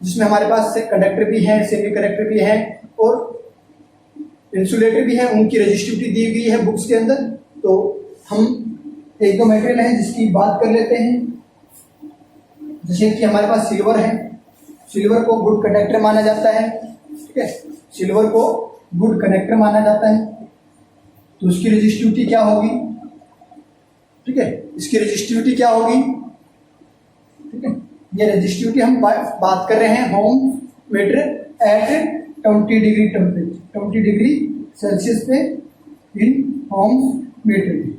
जिसमें हमारे पास कंडक्टर भी है, सेमी कंडक्टर भी है और इंसुलेटर भी है, उनकी रेजिस्टिविटी दी गई है बुक्स के अंदर। तो हम एक दो मटेरियल है जिसकी बात कर लेते हैं, जैसे कि हमारे पास सिल्वर है। सिल्वर को गुड कंडक्टर माना जाता है, ठीक है, सिल्वर को गुड कंडक्टर माना जाता है। तो उसकी रेजिस्टिविटी क्या होगी, ठीक है, इसकी रेजिस्टिविटी क्या होगी, ठीक है। ये रेजिस्टिविटी हम बात कर रहे हैं ohm meter at 20 degree temperature, 20 degree Celsius पे इन होम्स मीटर में,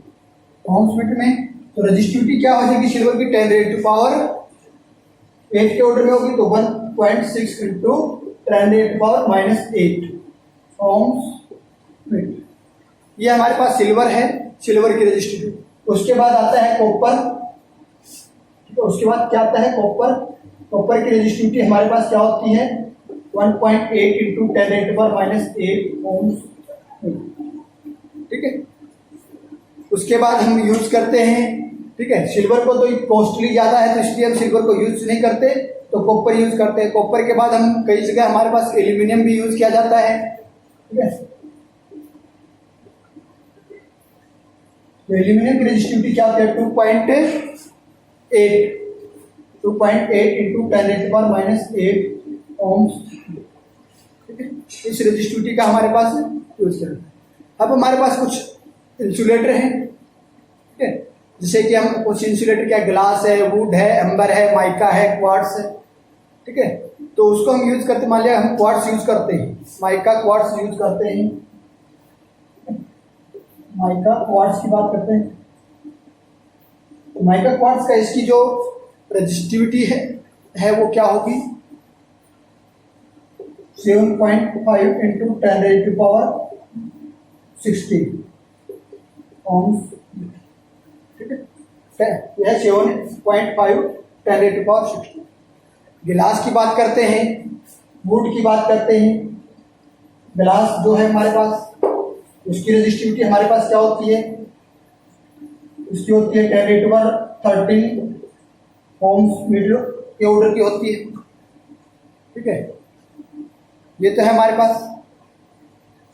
होम्स मीटर में। तो रेजिस्टिविटी क्या हो जाएगी सिल्वर की, 10 रेज़ टू पावर 8 के ऑर्डर में होगी, तो 1.6 into 10 raise to power -8 ohms meter. ये हमारे पास सिल्वर है, सिल्वर की रेजिस्टिविटी। उसके बाद आता है कॉपर, ठीक है। उसके बाद क्या आता है, कॉपर। कॉपर की रेजिस्टिविटी हमारे पास क्या होती है, 1.8 into 10 raise to power -8 ohms, ठीक है। उसके बाद हम यूज करते हैं, ठीक है, सिल्वर को तो कॉस्टली ज्यादा है तो इसलिए हम सिल्वर को यूज नहीं करते, तो कॉपर यूज करते हैं। कॉपर के बाद हम कई जगह हमारे पास एल्यूमिनियम भी यूज किया जाता है, ठीक है। तो एल्यूमिनियम की रेजिस्टिविटी क्या होती है, 2.8 into 10 raise to power -8 ohms, ठीक है। इस रेजिस्टिविटी का हमारे पास यूज करते हैं। अब हमारे पास कुछ इंसुलेटर हैं, ठीक है, जैसे कि हम कुछ इंसुलेटर क्या, ग्लास है, वुड है, एम्बर है, माइका है, क्वार्ट्स है, ठीक है। तो उसको हम यूज करते, मान लिया हम क्वार्ट्स यूज करते हैं, माइका क्वार्ट्स यूज करते हैं, माइका क्वार्ट्स की बात करते हैं। तो माइका क्वार्ट्स का इसकी जो रेजिस्टिविटी है वो क्या होगी, 7.5 into 10 raise to power 16 ohms, ठीक है। यह 7.5 10 रेज़ टू पावर 16। गिलास की बात करते हैं, वुड की बात करते हैं। गिलास जो है हमारे पास, उसकी रेजिस्टिविटी हमारे पास क्या होती है, उसकी होती है 10 raise to power 13 ohms meter के ऑर्डर की होती है, ठीक है। ये तो है हमारे पास।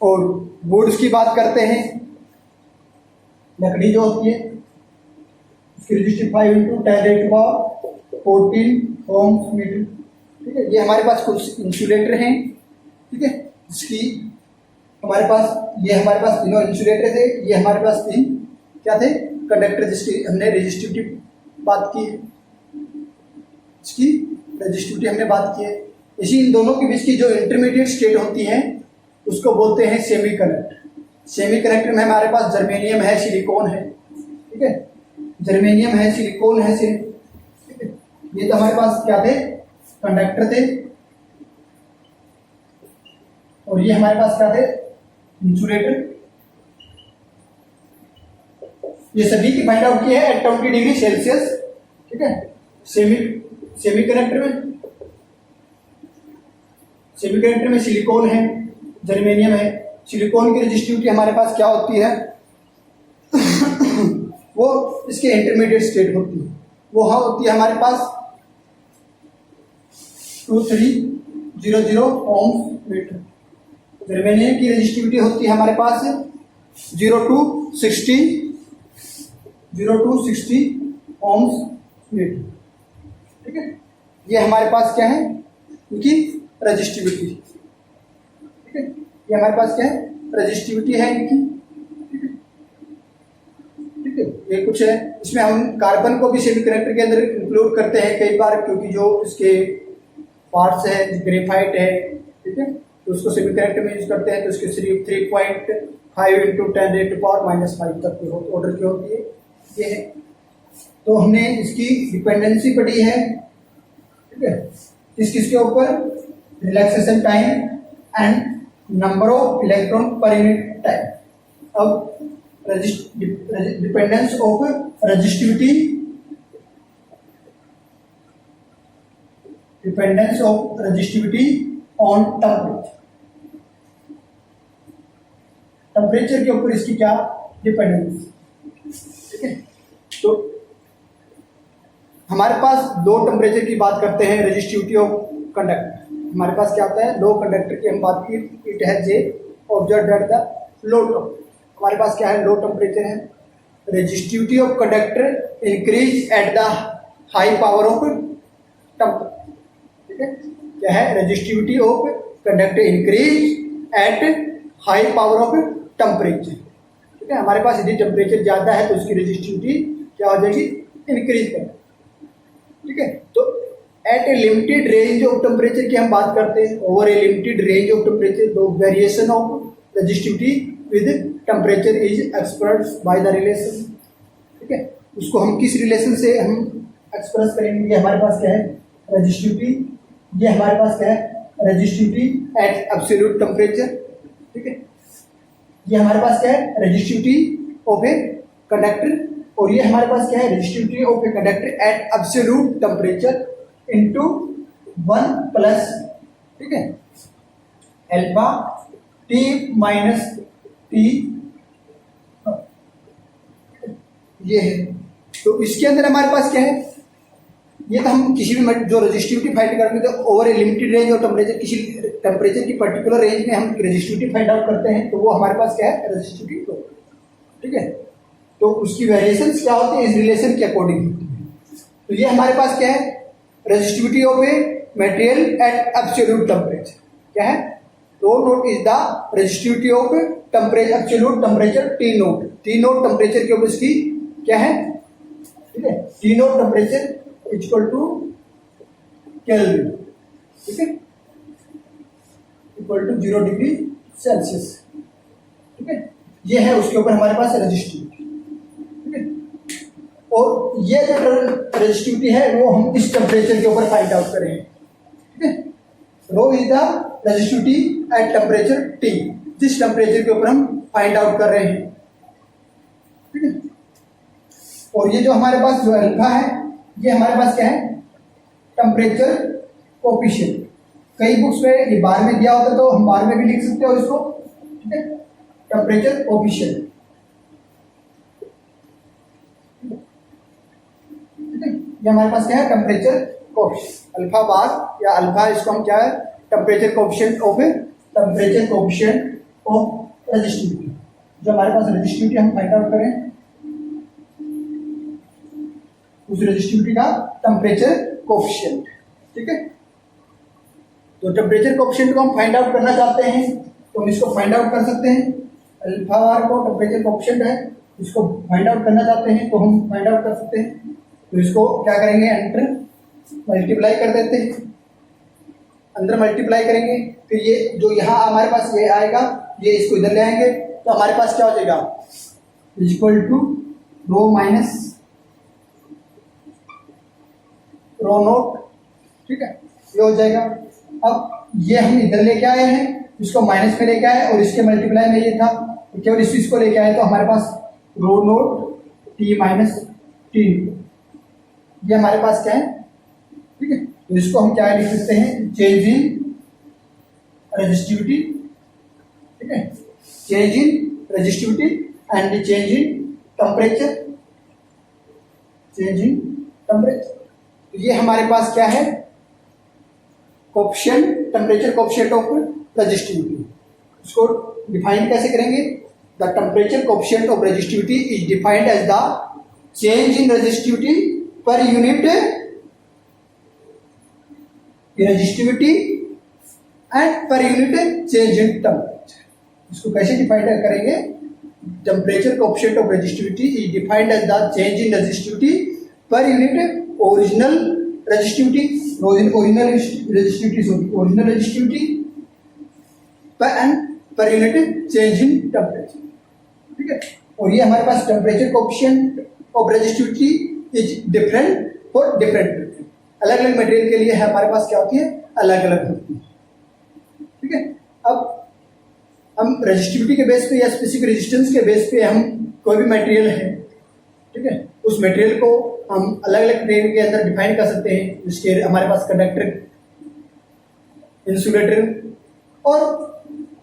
और वुड्स की बात करते हैं, लकड़ी जो होती है उसकी resistivity 5 into 10 raise to power 14 ohms meter, ठीक है। ये हमारे पास कुछ इंसुलेटर हैं, ठीक है, इसकी हमारे पास तीनों इंसुलेटर थे, ये हमारे पास 3 क्या थे, कंडक्टर, जिसकी हमने रेजिस्टिविटी बात की, इसकी रेजिस्टिविटी हमने बात की है। इसी इन दोनों के बीच की जो इंटरमीडिएट स्टेट होती है उसको बोलते हैं सेमीकंडक्टर। सेमीकंडक्टर में हमारे पास जर्मेनियम है, सिलिकॉन है, ठीक है, जर्मेनियम है, सिलिकॉन है, ठीक है। ये तो हमारे पास क्या थे, कंडक्टर थे, और ये हमारे पास क्या थे, इंसुलेटर। ये सभी की फाइंड आउट की है एट 20 डिग्री सेल्सियस, ठीक है। सेमीकंडक्टर में सिलिकॉन है, जर्मेनियम है। सिलिकॉन की रेजिस्टिविटी हमारे पास क्या होती है वो इसके इंटरमीडिएट स्टेट होती है, वो होती है हमारे पास 2300 ओम मीटर। जर्मेनियम की रेजिस्टिविटी होती है हमारे पास 0 to 60 ओम्स मीटर, ठीक है। ये हमारे पास क्या है, इनकी रेजिस्टिविटी, ठीक है। ये हमारे पास क्या है, रेजिस्टिविटी है इनकी, ठीक है। ये कुछ है, इसमें हम कार्बन को भी सेमीकंडक्टर के अंदर इंक्लूड करते हैं कई बार, क्योंकि जो इसके पार्ट्स है, ग्रेफाइट है, ठीक है, तो उसको सेमीकंडक्टर में यूज करते हैं, तो इसके 3.5 × 10⁻⁻5 तक की ऑर्डर की होती है, ये है। तो हमने इसकी डिपेंडेंसी पढ़ी है, ठीक है, किसके ऊपर, relaxation time and number of electron per unit time. अब dependence of resistivity, on temperature के ऊपर इसकी क्या डिपेंडेंस, ठीक है। तो हमारे पास दो टेम्परेचर की बात करते हैं, रेजिस्टिविटी ऑफ कंडक्टर। हमारे पास क्या होता है, लो कंडक्टर की हम बात की, it has a observed at the low temperature. हमारे पास क्या है, लो टेम्परेचर है। Resistivity of conductor increase at the high power of temperature, ठीक है। क्या है, resistivity of conductor increase at high power of temperature, ठीक है। हमारे पास यदि टेम्परेचर ज्यादा है तो उसकी रेजिस्टिविटी क्या हो जाएगी, इंक्रीज कर, ठीक है। तो at a limited range of temperature की हम बात करते हैं, over a limited range of temperature the variation of resistivity with temperature is expressed by the relation, ठीक है। उसको हम किस रिलेशन से हम एक्सप्रेस करेंगे, ये हमारे पास क्या है, रेजिस्टिविटी, ये हमारे पास क्या है, रेजिस्टिविटी एट एब्सोल्यूट टेम्परेचर, ठीक है। ये हमारे पास क्या है, रेजिस्टिविटी ऑफ ए कंडक्टर, और ये हमारे पास क्या है, resistivity of a conductor at absolute temperature into 1 plus, ठीक है, अल्फा T माइनस T, ये है। तो इसके अंदर हमारे पास क्या है, ये तो हम किसी भी जो रेजिस्टिविटी फाइंड करते हैं तो ओवर ए लिमिटेड रेंज और टेम्परेचर, किसी टेम्परेचर की पर्टिकुलर रेंज में हम रेजिस्टिविटी फाइंड आउट करते हैं, तो वो हमारे पास क्या है, रेजिस्टिविटी, ठीक है। तो उसकी वेरिएशंस क्या होती है, इस रिलेशन के अकॉर्डिंग। तो ये हमारे पास क्या है, resistivity of a material at absolute temperature, क्या है, rho nought is the resistivity of temperature, absolute temperature T nought, T nought temperature के ऊपर इसकी क्या है, ठीक है, T nought temperature equal to kelvin, ठीक है, इक्वल टू 0 डिग्री सेल्सियस, ठीक है। ये है उसके ऊपर हमारे पास रेजिस्टिविटी, ठीक है। और ये जो रेजिस्टिविटी है वो हम इस टेम्परेचर के ऊपर फाइंड आउट करेंगे, ठीक है। Rho is the resistivity at temperature T, जिस टेम्परेचर के ऊपर हम फाइंड आउट कर रहे हैं, ठीक है। और ये जो हमारे पास जो अल्फा है, ये हमारे पास क्या है, टेम्परेचर कोएफिशिएंट। कई बुक्स में ये बार में दिया होता है तो हम बार में भी लिख सकते हो इसको, ठीक है, टेम्परेचर कोएफिशिएंट, ठीक है। ये हमारे पास क्या है, टेम्परेचर कोएफिशिएंट, अल्फा बार या अल्फा, इसको हम क्या है, टेम्परेचर कोएफिशिएंट ऑफ रेजिस्टिविटी। जो हमारे पास रेजिस्टिविटी हम फाइंड आउट करें, उस रेजिस्टिविटी का टेम्परेचर कोएफिशिएंट, ठीक है। तो टेम्परेचर कोएफिशिएंट को हम फाइंड आउट करना चाहते हैं तो हम इसको फाइंड आउट कर सकते हैं। अल्फा आर को टेम्परेचर कोएफिशिएंट है, इसको फाइंड आउट करना चाहते हैं तो हम फाइंड आउट कर सकते हैं। तो इसको क्या करेंगे, एंटर मल्टीप्लाई कर देते हैं, अंदर मल्टीप्लाई करेंगे, फिर ये जो यहाँ हमारे पास ये आएगा, ये इसको इधर ले आएंगे तो हमारे पास क्या हो जाएगा, is equal to rho minus rho naught. ठीक है, ये हो जाएगा। अब ये हम इधर लेके आए हैं, इसको माइनस में लेके आए और इसके मल्टीप्लाई में ये था, तो केवल इस चीज को लेके आए तो हमारे पास रो नोट टी माइनस टी, ये हमारे पास क्या है। ठीक है, तो इसको हम क्या लिख सकते हैं, चेंज इन रेजिस्टिविटी। ठीक है, change in resistivity and change in temperature, change in temperature. तो ये हमारे पास क्या है, coefficient, temperature coefficient of resistivity. इसको डिफाइन कैसे करेंगे, the temperature coefficient of resistivity is defined as the change in resistivity per unit resistivity and per unit change in temperature. इसको कैसे डिफाइन करेंगे, temperature coefficient of resistivity is defined as the change in resistivity per unit original resistivity, original resistivity per unit change in temperature. ठीक है, और ये हमारे पास temperature coefficient of resistivity is different for different material, अलग अलग material के लिए हमारे पास क्या होती है, अलग अलग होती है। ठीक है, अब हम रेजिस्टिविटी के बेस पे या स्पेसिफिक रेजिस्टेंस के बेस पे हम कोई भी मटेरियल है, ठीक है, उस मटेरियल को हम अलग अलग मटेरियल के अंदर डिफाइन कर सकते हैं, जिसके हमारे पास कंडक्टर, इंसुलेटर और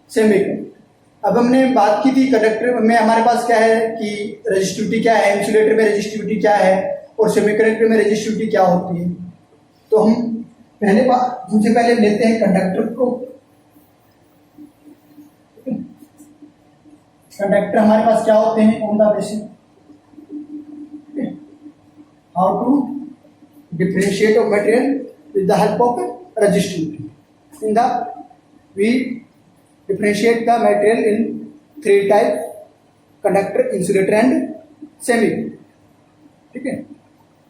सेमीकंडक्टर। अब हमने बात की थी कंडक्टर में हमारे पास क्या है कि रेजिस्टिविटी क्या है, इंसुलेटर में रेजिस्टिविटी क्या है और सेमीकंडक्टर में रेजिस्टिविटी क्या होती है। तो हम सबसे पहले लेते हैं कंडक्टर को। कंडक्टर हमारे पास क्या होते हैं, on the basis how to differentiate of material with the help of resistivity. In the we differentiate the material in three types, conductor, insulator and semi। ठीक है,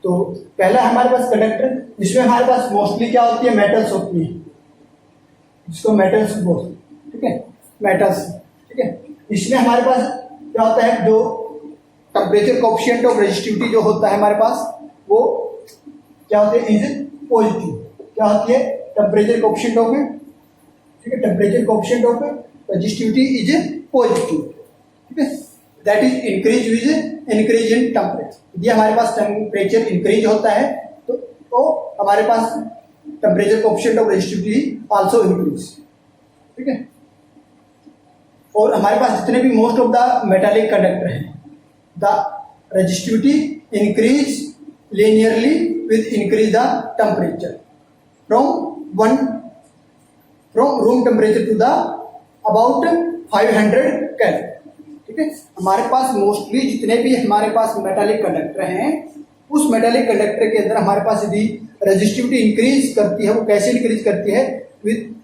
तो पहला हमारे पास कंडक्टर, इसमें हमारे पास मोस्टली क्या होती है, मेटल्स होती है, जिसको मेटल्स बोलते हैं। ठीक है, मेटल्स। ठीक है, इसमें हमारे पास क्या होता है, जो टेम्परेचर कोएफिशिएंट ऑफ रेजिस्टिविटी जो होता है हमारे पास, वो क्या होते हैं, इज पॉजिटिव। क्या होती है, टेम्परेचर कोएफिशिएंट ऑफ, ठीक है, temperature coefficient of resistivity is positive. ठीक है, that is increase with increase in temperature. ये हमारे पास टेम्परेचर इंक्रीज होता है तो हमारे पास temperature coefficient of resistivity also increase. ठीक है, और हमारे पास जितने भी most of the metallic conductor हैं, the resistivity increase linearly with increase the temperature from room temperature to the about 500 Kelvin। ठीक है, हमारे पास मोस्टली जितने भी हमारे पास मेटालिक कंडक्टर हैं, उस मेटालिक कंडक्टर के अंदर हमारे पास यदि रेजिस्टिविटी इंक्रीज करती है, वो कैसे इंक्रीज करती है, विद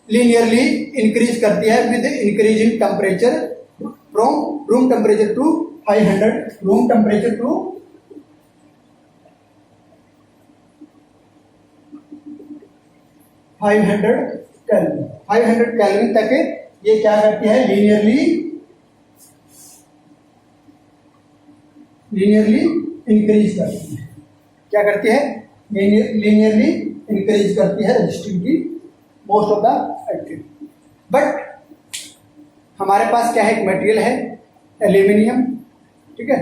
लीनियरली इंक्रीज करती है with increase in temperature from room temperature to 500 room temperature to 500 kelvin. 500 kelvin तक ये क्या करती है, लीनियरली इंक्रीज करती है। क्या करती है, लीनियरली इंक्रीज करती है resistivity most of the active. But हमारे पास क्या है, एक मटेरियल है एल्यूमिनियम, ठीक है,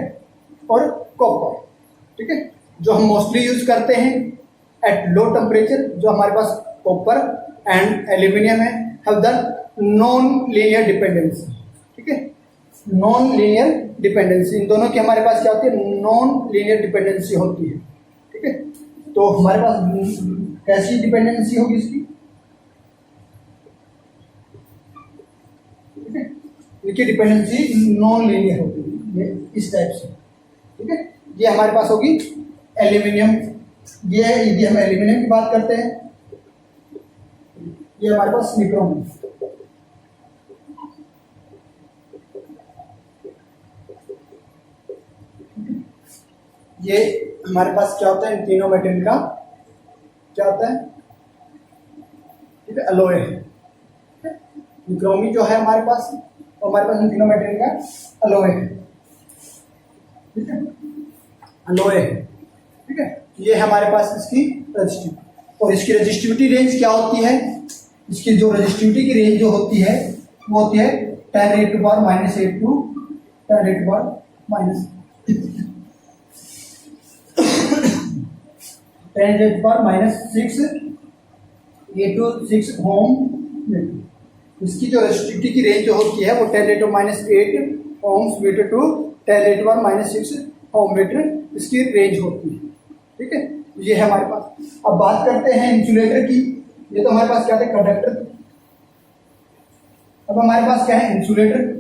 और कॉपर। ठीक है, जो हम मोस्टली यूज करते हैं एट लो टेम्परेचर, जो हमारे पास कॉपर एंड एल्यूमिनियम है, have the non linear dependency. ठीक है, नॉन लीनियर डिपेंडेंसी, इन दोनों की हमारे पास क्या होती है, नॉन लीनियर डिपेंडेंसी होती है। ठीक है, तो हमारे पास कैसी डिपेंडेंसी होगी इसकी, ठीक है, इनकी डिपेंडेंसी नॉन लीनियर होगी, ये इस टाइप से। ठीक है, ये हमारे पास होगी एल्यूमिनियम। ये यदि हम एल्यूमिनियम की बात करते हैं, ये हमारे पास निक्रोम है। ये हमारे पास क्या होता है, इन तीनों मेटेरियल का क्या होता है, ठीक है, अलॉय है। निक्रोमी जो है हमारे पास, तो हमारे पास इन तीनों मेटेरियल का अलॉय है, ठीक है, अलॉय है, ठीक है। ये हमारे पास इसकी रेजिस्टिविटी, और इसकी रेजिस्टिविटी रेंज क्या होती है, इसकी जो रेजिस्टिविटी की रेंज जो होती है वो होती है 10⁻⁻⁸ टू 10⁻⁻⁶ ओम मीटर। इसकी जो रेजिस्टिविटी की रेंज जो होती है वो 10⁻⁸ ohms meter to 10⁻⁻⁶ ohm meter इसकी रेंज होती है, ठीक है। ये है हमारे पास। अब बात करते हैं इंसुलेटर की। ये तो हमारे पास क्या था, कंडक्टर। अब हमारे पास क्या है, इंसुलेटर।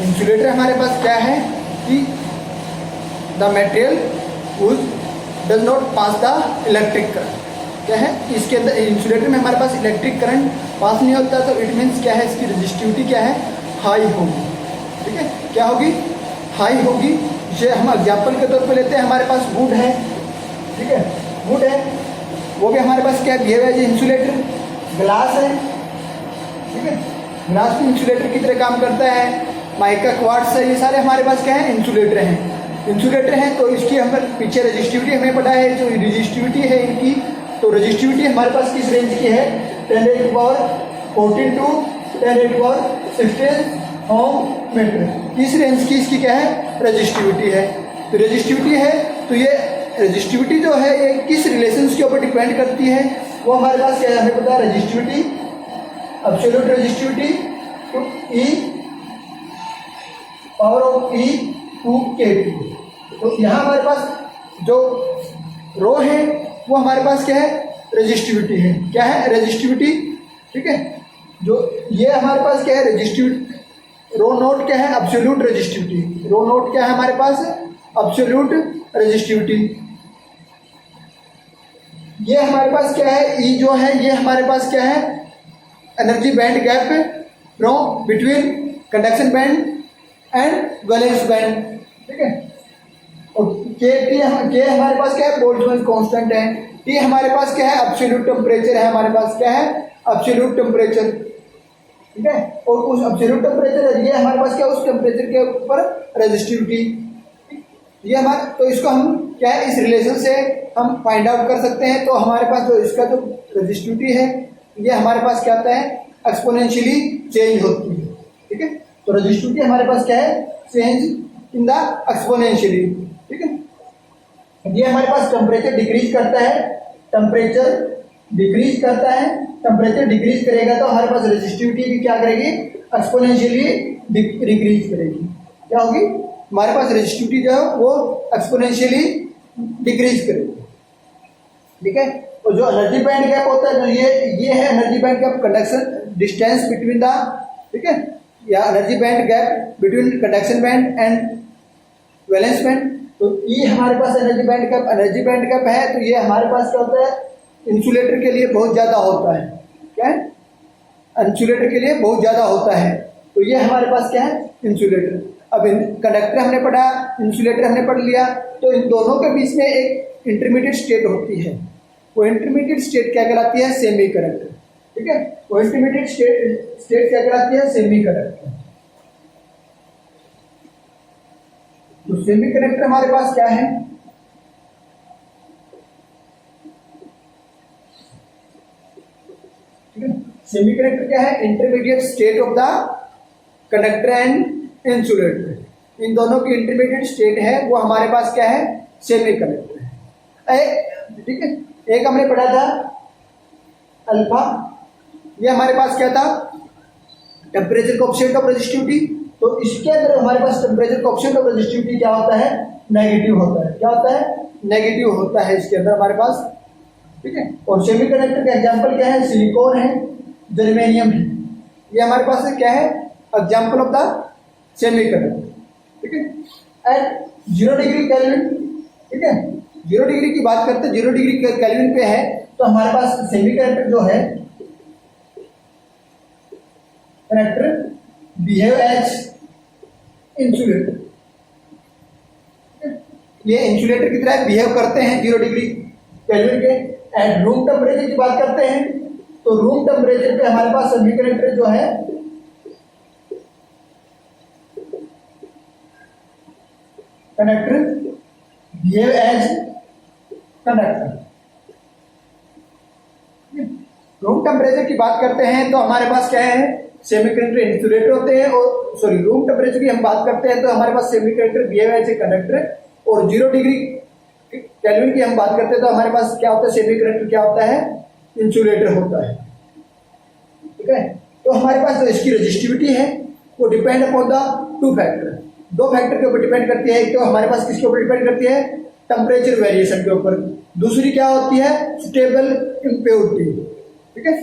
इंसुलेटर हमारे पास क्या है कि the material does not pass the electric current. क्या है, इसके अंदर इंसुलेटर में हमारे पास इलेक्ट्रिक करंट पास नहीं होता, तो इट मीन्स क्या है, इसकी रेजिस्टिविटी क्या है, हाई होगी, ठीक है। क्या होगी, हाई होगी। ये हम एग्जाम्पल के तौर पे लेते हैं, हमारे पास वुड है, ठीक है, वुड है, वो भी हमारे पास क्या बिहेव है, इंसुलेटर। ग्लास है, ठीक है, ग्लास भी इंसुलेटर की तरह काम करता है। माइका, क्वार्ट्स है, ये सारे हमारे पास क्या है, इंसुलेटर हैं। इंसुलेटर हैं तो इसकी हमें पीछे रेजिस्टिविटी हमें पता है, जो रेजिस्टिविटी है इनकी, तो रेजिस्टिविटी हमारे पास किस रेंज की है, 10⁻⁴ टू 10⁻⁻16 ओम मीटर। इस रेंज की इसकी क्या है, रेजिस्टिविटी है। तो रेजिस्टिविटी है, तो ये रेजिस्टिविटी जो है ये किस रिलेशंस के ऊपर डिपेंड करती है, वो हमारे पास क्या है, हमें पता है, resistivity, absolute resistivity to e power of e to K. तो यहाँ हमारे पास जो रो है वो हमारे पास क्या है, रेजिस्टिविटी है। क्या है, रेजिस्टिविटी, ठीक है। जो ये हमारे पास क्या है, रेजिस्टिविटी। रो नोट क्या है, एब्सोल्यूट रेजिस्टिविटी। रो नोट क्या है हमारे पास, एब्सोल्यूट रेजिस्टिविटी। ये हमारे पास क्या है, ई जो है ये हमारे पास क्या है, energy band gap from between conduction band and valence band, ठीक है। और के हमारे पास क्या है, बोल्ट्जमैन कांस्टेंट है। टी हमारे पास क्या है, एब्सोल्यूट टेम्परेचर है, हमारे पास क्या है, एब्सोल्यूट टेम्परेचर, ठीक है। और उस एब्सोल्यूट टेम्परेचर, ये हमारे पास क्या है, उस टेम्परेचर के ऊपर रेजिस्टिविटी, ये हमारे, तो इसको हम क्या है, इस रिलेशन से हम फाइंड आउट कर सकते हैं। तो हमारे पास जो इसका जो रेजिस्टिविटी है ये हमारे पास क्या होता है, एक्सपोनेंशियली चेंज होती है, ठीक है। तो रेजिस्टिविटी हमारे पास क्या है, चेंज इन द एक्सपोनेंशियली, ठीक है। ये हमारे पास टेम्परेचर डिक्रीज करता है, टेम्परेचर डिक्रीज करता है। टेम्परेचर डिक्रीज करेगा तो हमारे पास रेजिस्टिविटी भी क्या करेगी, एक्सपोनेंशियली डिक्रीज करेगी। क्या होगी, हमारे पास रेजिस्टिविटी जो है वो एक्सपोनेंशियली डिक्रीज करेगी, ठीक है। और जो एनर्जी बैंड गैप होता है, जो ये है energy band gap, conduction distance between the, ठीक है, या energy band gap between conduction band and valence band. तो ये हमारे पास एनर्जी बैंड गैप है। तो ये हमारे पास क्या होता है, इंसुलेटर के लिए बहुत ज़्यादा होता है। क्या है, इंसुलेटर के लिए बहुत ज़्यादा होता है। तो ये हमारे पास क्या है, इंसुलेटर। अब कंडक्टर हमने पढ़ा, इंसुलेटर हमने पढ़ लिया, तो इन दोनों के बीच में एक इंटरमीडिएट स्टेट होती है। वो इंटरमीडिएट स्टेट क्या कहलाती है, सेमी कंडक्टर, ठीक है। वो इंटरमीडिएट स्टेट क्या कहलाती है, सेमी कंडक्टर। तो सेमी कंडक्टर हमारे पास क्या है, सेमी कंडक्टर क्या है, intermediate state of the conductor and insulator. इन दोनों की इंटरमीडिएट स्टेट है वो हमारे पास क्या है, सेमी कंडक्टर है, ठीक है। एक हमने पढ़ा था अल्फा, ये हमारे पास क्या था, टेम्परेचर कोएफिशिएंट ऑफ रेजिस्टिविटी। तो इसके अंदर हमारे पास टेम्परेचर कोएफिशिएंट ऑफ रेजिस्टिविटी क्या होता है, नेगेटिव होता है। क्या होता है, नेगेटिव होता है इसके अंदर हमारे पास, ठीक है। और सेमी कंडक्टर का एग्जांपल क्या है, सिलिकॉन है, जर्मेनियम है। ये हमारे पास क्या है, example of the semi conductor. ठीक है, एट 0 डिग्री केल्विन, ठीक है, 0 डिग्री की बात करते हैं, 0 डिग्री केल्विन पे है तो हमारे पास सेमीकंडक्टर जो है कंडक्टर बिहेव एज इंसुलेटर, ये इंसुलेटर की तरह बिहेव करते हैं 0 डिग्री केल्विन के। एट रूम टेम्परेचर की बात करते हैं तो रूम टेम्परेचर पे हमारे पास सेमीकंडक्टर जो है conductor behave as conductor. Room temperature की बात करते हैं तो हमारे पास क्या है, सेमीकंडक्टर इंसुलेटर होते हैं, और सॉरी रूम टेम्परेचर की हम बात करते हैं तो हमारे पास semiconductor behave as a conductor, और 0 डिग्री केल्विन की हम बात करते हैं तो हमारे पास क्या होता है, सेमीकंडक्टर क्या होता है, इंसुलेटर होता है। ठीक है, तो हमारे पास जो इसकी रेजिस्टिविटी है वो depend upon the two factor, दो फैक्टर के ऊपर डिपेंड करती है। एक तो हमारे पास किसके ऊपर डिपेंड करती है, टेम्परेचर वेरिएशन के ऊपर, दूसरी क्या होती है, स्टेबल इम्प्योरिटी। ठीक है,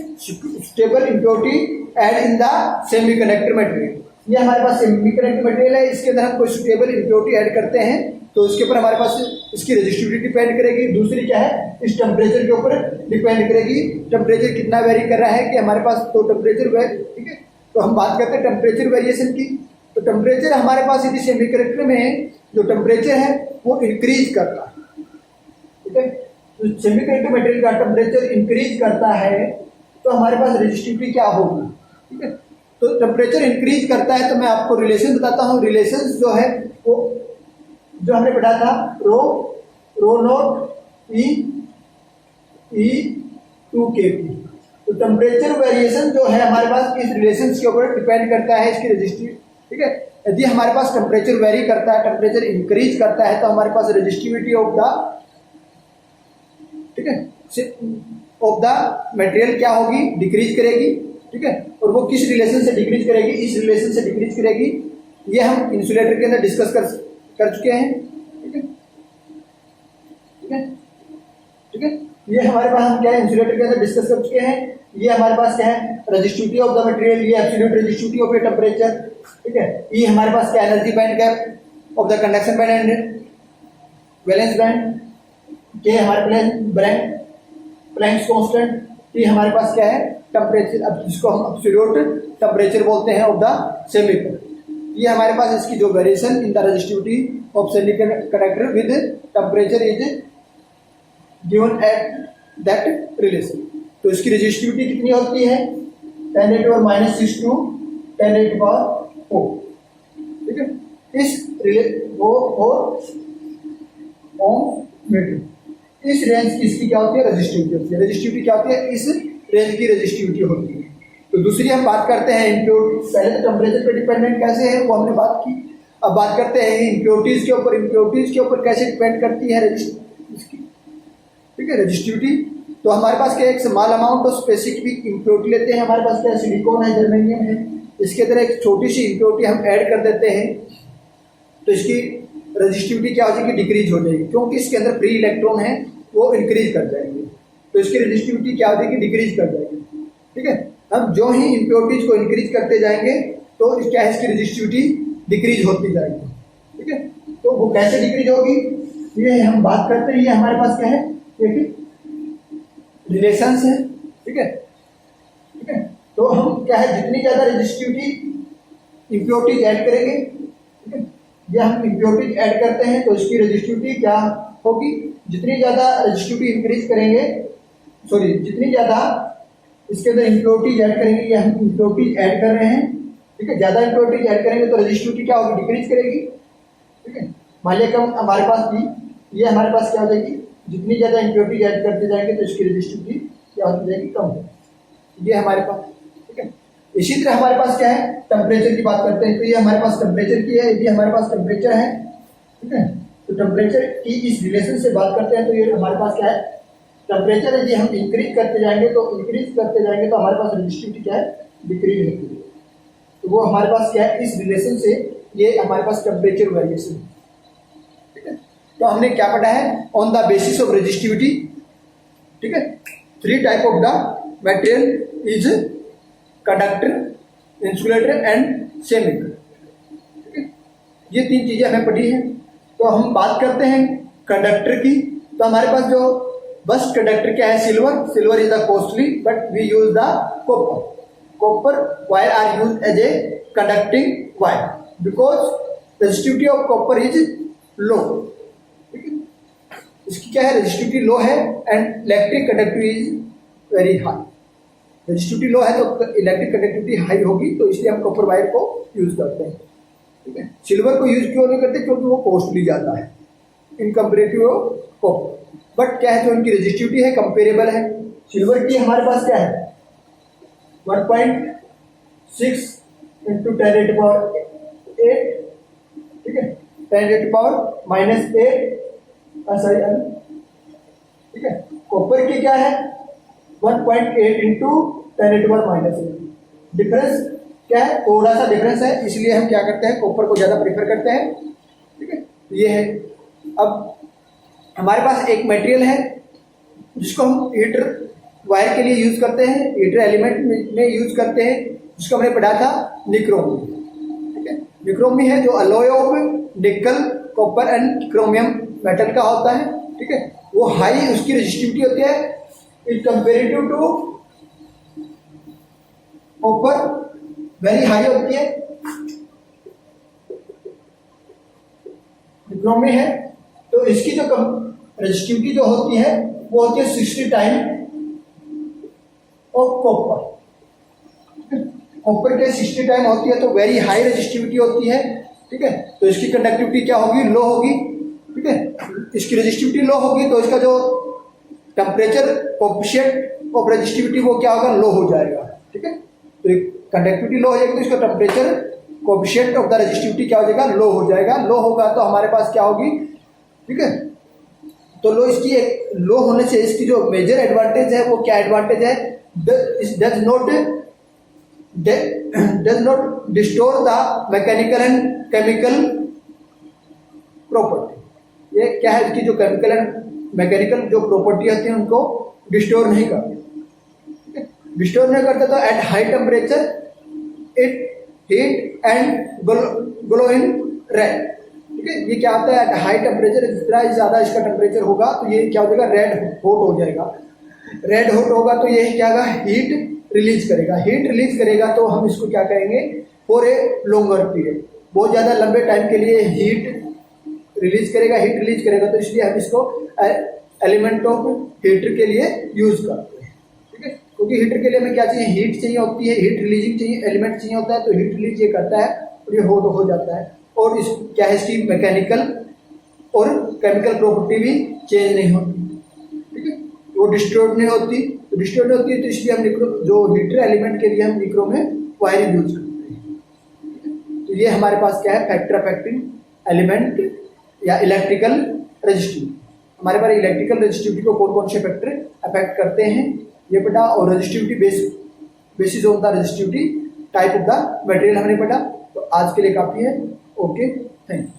stable impurity add in the semiconductor material. ये हमारे पास सेमीकंडक्टर मटेरियल है, इसके अंदर हम कोई स्टेबल इम्प्योरिटी ऐड करते हैं तो इसके ऊपर हमारे पास इसकी रेजिस्टिविटी डिपेंड करेगी। दूसरी क्या है, इस टेम्परेचर के ऊपर डिपेंड करेगी, टेम्परेचर कितना वेरी कर रहा है कि हमारे पास तो टेम्परेचर, ठीक है, तो हम बात करते हैं टेम्परेचर वेरिएशन की। तो टेम्परेचर हमारे पास यदि सेमीकंडक्टर में जो टेम्परेचर है वो इंक्रीज करता है, ठीक है, तो सेमीकंडक्टर मटेरियल का टेम्परेचर इंक्रीज करता है तो हमारे पास रेजिस्टिविटी क्या होगी। ठीक है, तो टेम्परेचर इंक्रीज करता है तो मैं आपको रिलेशन बताता हूँ। रिलेशन जो है वो जो हमने पढ़ा था, रो नॉट ई टू के पी। तो टेम्परेचर वेरिएशन जो है हमारे पास इस रिलेशन के ऊपर डिपेंड करता है, इसकी रेजिस्टिविटी। ठीक है, यदि हमारे पास टेम्परेचर वेरी करता है, टेम्परेचर इंक्रीज करता है तो हमारे पास रेजिस्टिविटी ऑफ द, ठीक है, ऑफ द मटेरियल क्या होगी, डिक्रीज करेगी। ठीक है, और वो किस रिलेशन से डिक्रीज करेगी, इस रिलेशन से डिक्रीज करेगी। ये हम इंसुलेटर के अंदर डिस्कस कर चुके हैं। ठीक है, ठीक है, ठीक है, ये हमारे पास हम क्या है, इंसुलेटर के अंदर डिस्कस कर चुके हैं। ये हमारे पास क्या है, रेजिस्टिविटी ऑफ द मटेरियल, ये absolute resistivity of a temperature. ठीक है, ये हमारे पास क्या, energy band gap of the conduction band and valence band, के हमारे प्लैंक्स कांस्टेंट, ये हमारे पास क्या है, टेम्परेचर, अब जिसको हम एब्सोल्यूट टेम्परेचर बोलते हैं ऑफ द सेमीकंडक्टर। ये हमारे पास इसकी जो variation in the resistivity of semiconductor with temperature is given at that relation. तो इसकी रेजिस्टिविटी कितनी होती है, 10⁻⁻�6 टू 10⁻⁴। ठीक है, इस वो ओम मीटर, इस रेंज की इसकी क्या होती है, रेजिस्टिविटी होती है। रेजिस्टिविटी क्या होती है, इस रेंज की रेजिस्टिविटी होती है। तो दूसरी हम बात करते हैं इम्प्योरिटी। पहले तो टेम्परेचर पे डिपेंडेंट कैसे है वो हमने बात की, अब बात करते हैं इम्प्योरिटीज के ऊपर। इम्प्योरिटीज के ऊपर कैसे डिपेंड करती है इसकी, ठीक है, रेजिस्टिविटी। तो हमारे पास क्या, एक small amount of specific impurity लेते हैं, हमारे पास क्या, सिलिकॉन है, जर्मेनियम है, इसके अंदर एक छोटी सी इम्प्योरिटी हम ऐड कर देते हैं तो इसकी रेजिस्टिविटी क्या हो जाएगी, डिक्रीज हो जाएगी, क्योंकि इसके अंदर फ्री इलेक्ट्रॉन है वो इंक्रीज कर जाएंगे, तो इसकी रेजिस्टिविटी क्या हो जाएगी, डिक्रीज कर जाएगी। ठीक है, हम जो ही इम्प्योरिटीज को इंक्रीज करते जाएंगे तो क्या है, इसकी रेजिस्टिविटी डिक्रीज होती जाएगी। ठीक है, तो वो कैसे डिक्रीज होगी ये हम बात करते हैं। ये हमारे पास क्या है, देखिए रिलेशंस है। ठीक है, ठीक है, तो हम क्या है, जितनी ज्यादा रेजिस्टिविटी इम्प्योरिटीज ऐड करेंगे, ठीक है, ये हम इम्प्योरिटीज ऐड करते हैं तो इसकी रेजिस्टिविटी क्या होगी, जितनी ज्यादा रेजिस्टिविटी इंक्रीज करेंगे, सॉरी जितनी ज्यादा इसके अंदर इम्प्योरिटीज ऐड करेंगे, ये हम इम्प्योरिटीज ऐड कर रहे हैं। ठीक है, ज्यादा इम्प्योरिटीज ऐड करेंगे तो रेजिस्टिविटी क्या होगी, डिक्रीज करेगी। ठीक है, मान लिया कम हमारे पास थी, ये हमारे पास क्या हो जाएगी, जितनी ज्यादा इम्प्योरिटीज ऐड करते जाएंगे तो इसकी रेजिस्टिविटी क्या होती जाएगी, कम होगी। ये हमारे पास, ठीक है, इसी तरह हमारे पास क्या है, टेम्परेचर की बात करते हैं तो ये हमारे पास टेम्परेचर की है, ये हमारे पास टेम्परेचर है। ठीक है, तो टेम्परेचर की इस रिलेशन से बात करते हैं तो ये हमारे पास क्या है, टेम्परेचर यदि हम इंक्रीज करते जाएंगे तो हमारे पास रेजिस्टिविटी क्या है, डिक्रीज होती है। तो वो हमारे पास क्या है, इस रिलेशन से ये हमारे पास टेम्परेचर वेरिएशन। ठीक है, तो हमने क्या पढ़ा है, on the basis of resistivity. ठीक है, 3 type of the material is conductor, insulator and semiconductor. ठीक है, ये 3 चीजें हमें पढ़ी हैं। तो हम बात करते हैं कंडक्टर की। तो हमारे पास जो बस्ट कंडक्टर क्या है, silver. Silver is the costly but we use the copper. Copper wire are use as a conducting wire because resistivity of copper is low. इसकी क्या है, रेजिस्टिविटी लो है and electric conductivity is very high. Resistivity low है तो electric conductivity high होगी, तो इसलिए हम कॉपर वायर को यूज करते हैं। ठीक है, सिल्वर को यूज क्यों नहीं करते, क्योंकि वो कॉस्टली ज्यादा है इन कंपेरेटिव कॉपर। बट क्या है, जो इनकी रेजिस्टिविटी है कंपेरेबल है। सिल्वर की हमारे पास क्या है 1.6 इंटू 10⁻⁸। ठीक है, 10⁻⁻⁸ सॉरी, ठीक है। कॉपर की क्या है 1.8 इंटू 10⁻⁸। डिफरेंस क्या है, थोड़ा सा डिफरेंस है, इसलिए हम क्या करते हैं, कॉपर को ज्यादा प्रेफर करते हैं। ठीक है, ये है। अब हमारे पास एक मटेरियल है जिसको हम हीटर वायर के लिए यूज करते हैं, हीटर एलिमेंट में यूज करते हैं, जिसको हमने पढ़ा था निक्रोम। ठीक है, निक्रोमी है जो अलॉय ऑफ निकल, कॉपर एंड क्रोमियम मेटल का होता है। ठीक है, वो हाई उसकी रेजिस्टिविटी होती है in comparative to copper, very high होती है। निक्रोमी है तो इसकी जो रेजिस्टिविटी जो होती है वो होती है 60 टाइम ऑफ कॉपर। कॉपर के 60 टाइम होती है तो वेरी हाई रेजिस्टिविटी होती है। ठीक है, तो इसकी कंडक्टिविटी क्या होगी, लो होगी। ठीक है, इसकी रेजिस्टिविटी लो होगी तो इसका जो टेम्परेचर कोएफिशिएंट ऑफ रेजिस्टिविटी वो क्या होगा, लो हो जाएगा। ठीक है, तो कंडक्टिविटी लो हो जाएगी तो इसका temperature coefficient of the resistivity क्या हो जाएगा, लो हो जाएगा। लो होगा तो हमारे पास क्या होगी, ठीक है, तो लो इसकी एक लो होने से इसकी जो मेजर एडवांटेज है वो क्या एडवांटेज है, does not distort the mechanical and chemical property. ये क्या है, इसकी जो केमिकल एंड मैकेनिकल जो प्रॉपर्टी होती है उनको डिस्टोर नहीं करते। डिस्टोर नहीं करते तो at high temperature it heat and glow in red. ठीक है, ये क्या होता है, एट हाई टेम्परेचर जितना ज्यादा इसका टेम्परेचर होगा तो ये क्या हो जाएगा, रेड हॉट हो जाएगा। रेड हॉट होगा तो ये क्या होगा, हीट रिलीज करेगा। हीट रिलीज करेगा तो हम इसको क्या कहेंगे, फॉर ए लॉन्गर पीरियड, बहुत ज्यादा लंबे टाइम के लिए हीट रिलीज करेगा। हीट रिलीज करेगा तो इसलिए हम इसको एलिमेंट ऑफ हीटर के लिए यूज करते हैं। ठीक है, क्योंकि हीटर के लिए हमें क्या चाहिए, हीट चाहिए होती है, हीट रिलीजिंग चाहिए, एलिमेंट चाहिए होता है, तो हीट रिलीज ये करता है और ये हॉट हो जाता है। और इस क्या है, इसकी मैकेनिकल और केमिकल प्रॉपर्टी भी चेंज नहीं होती। ठीक है, वो डिस्टोर्ड नहीं होती, तो डिस्टोर्ड होती है तो इसलिए हम जो हीटर एलिमेंट के लिए हम निक्रोम में वायरिंग यूज करते हैं। तो ये हमारे पास क्या है, फैक्टर अफेक्टिंग एलिमेंट या इलेक्ट्रिकल रेजिस्टिविटी। हमारे पास इलेक्ट्रिकल रेजिस्टिविटी को कौन कौन से फैक्टर अफेक्ट करते हैं ये पढ़ा, और resistivity basis of the resistivity type of the material हमने पढ़ा। तो आज के लिए काफी है। Okay, thank you.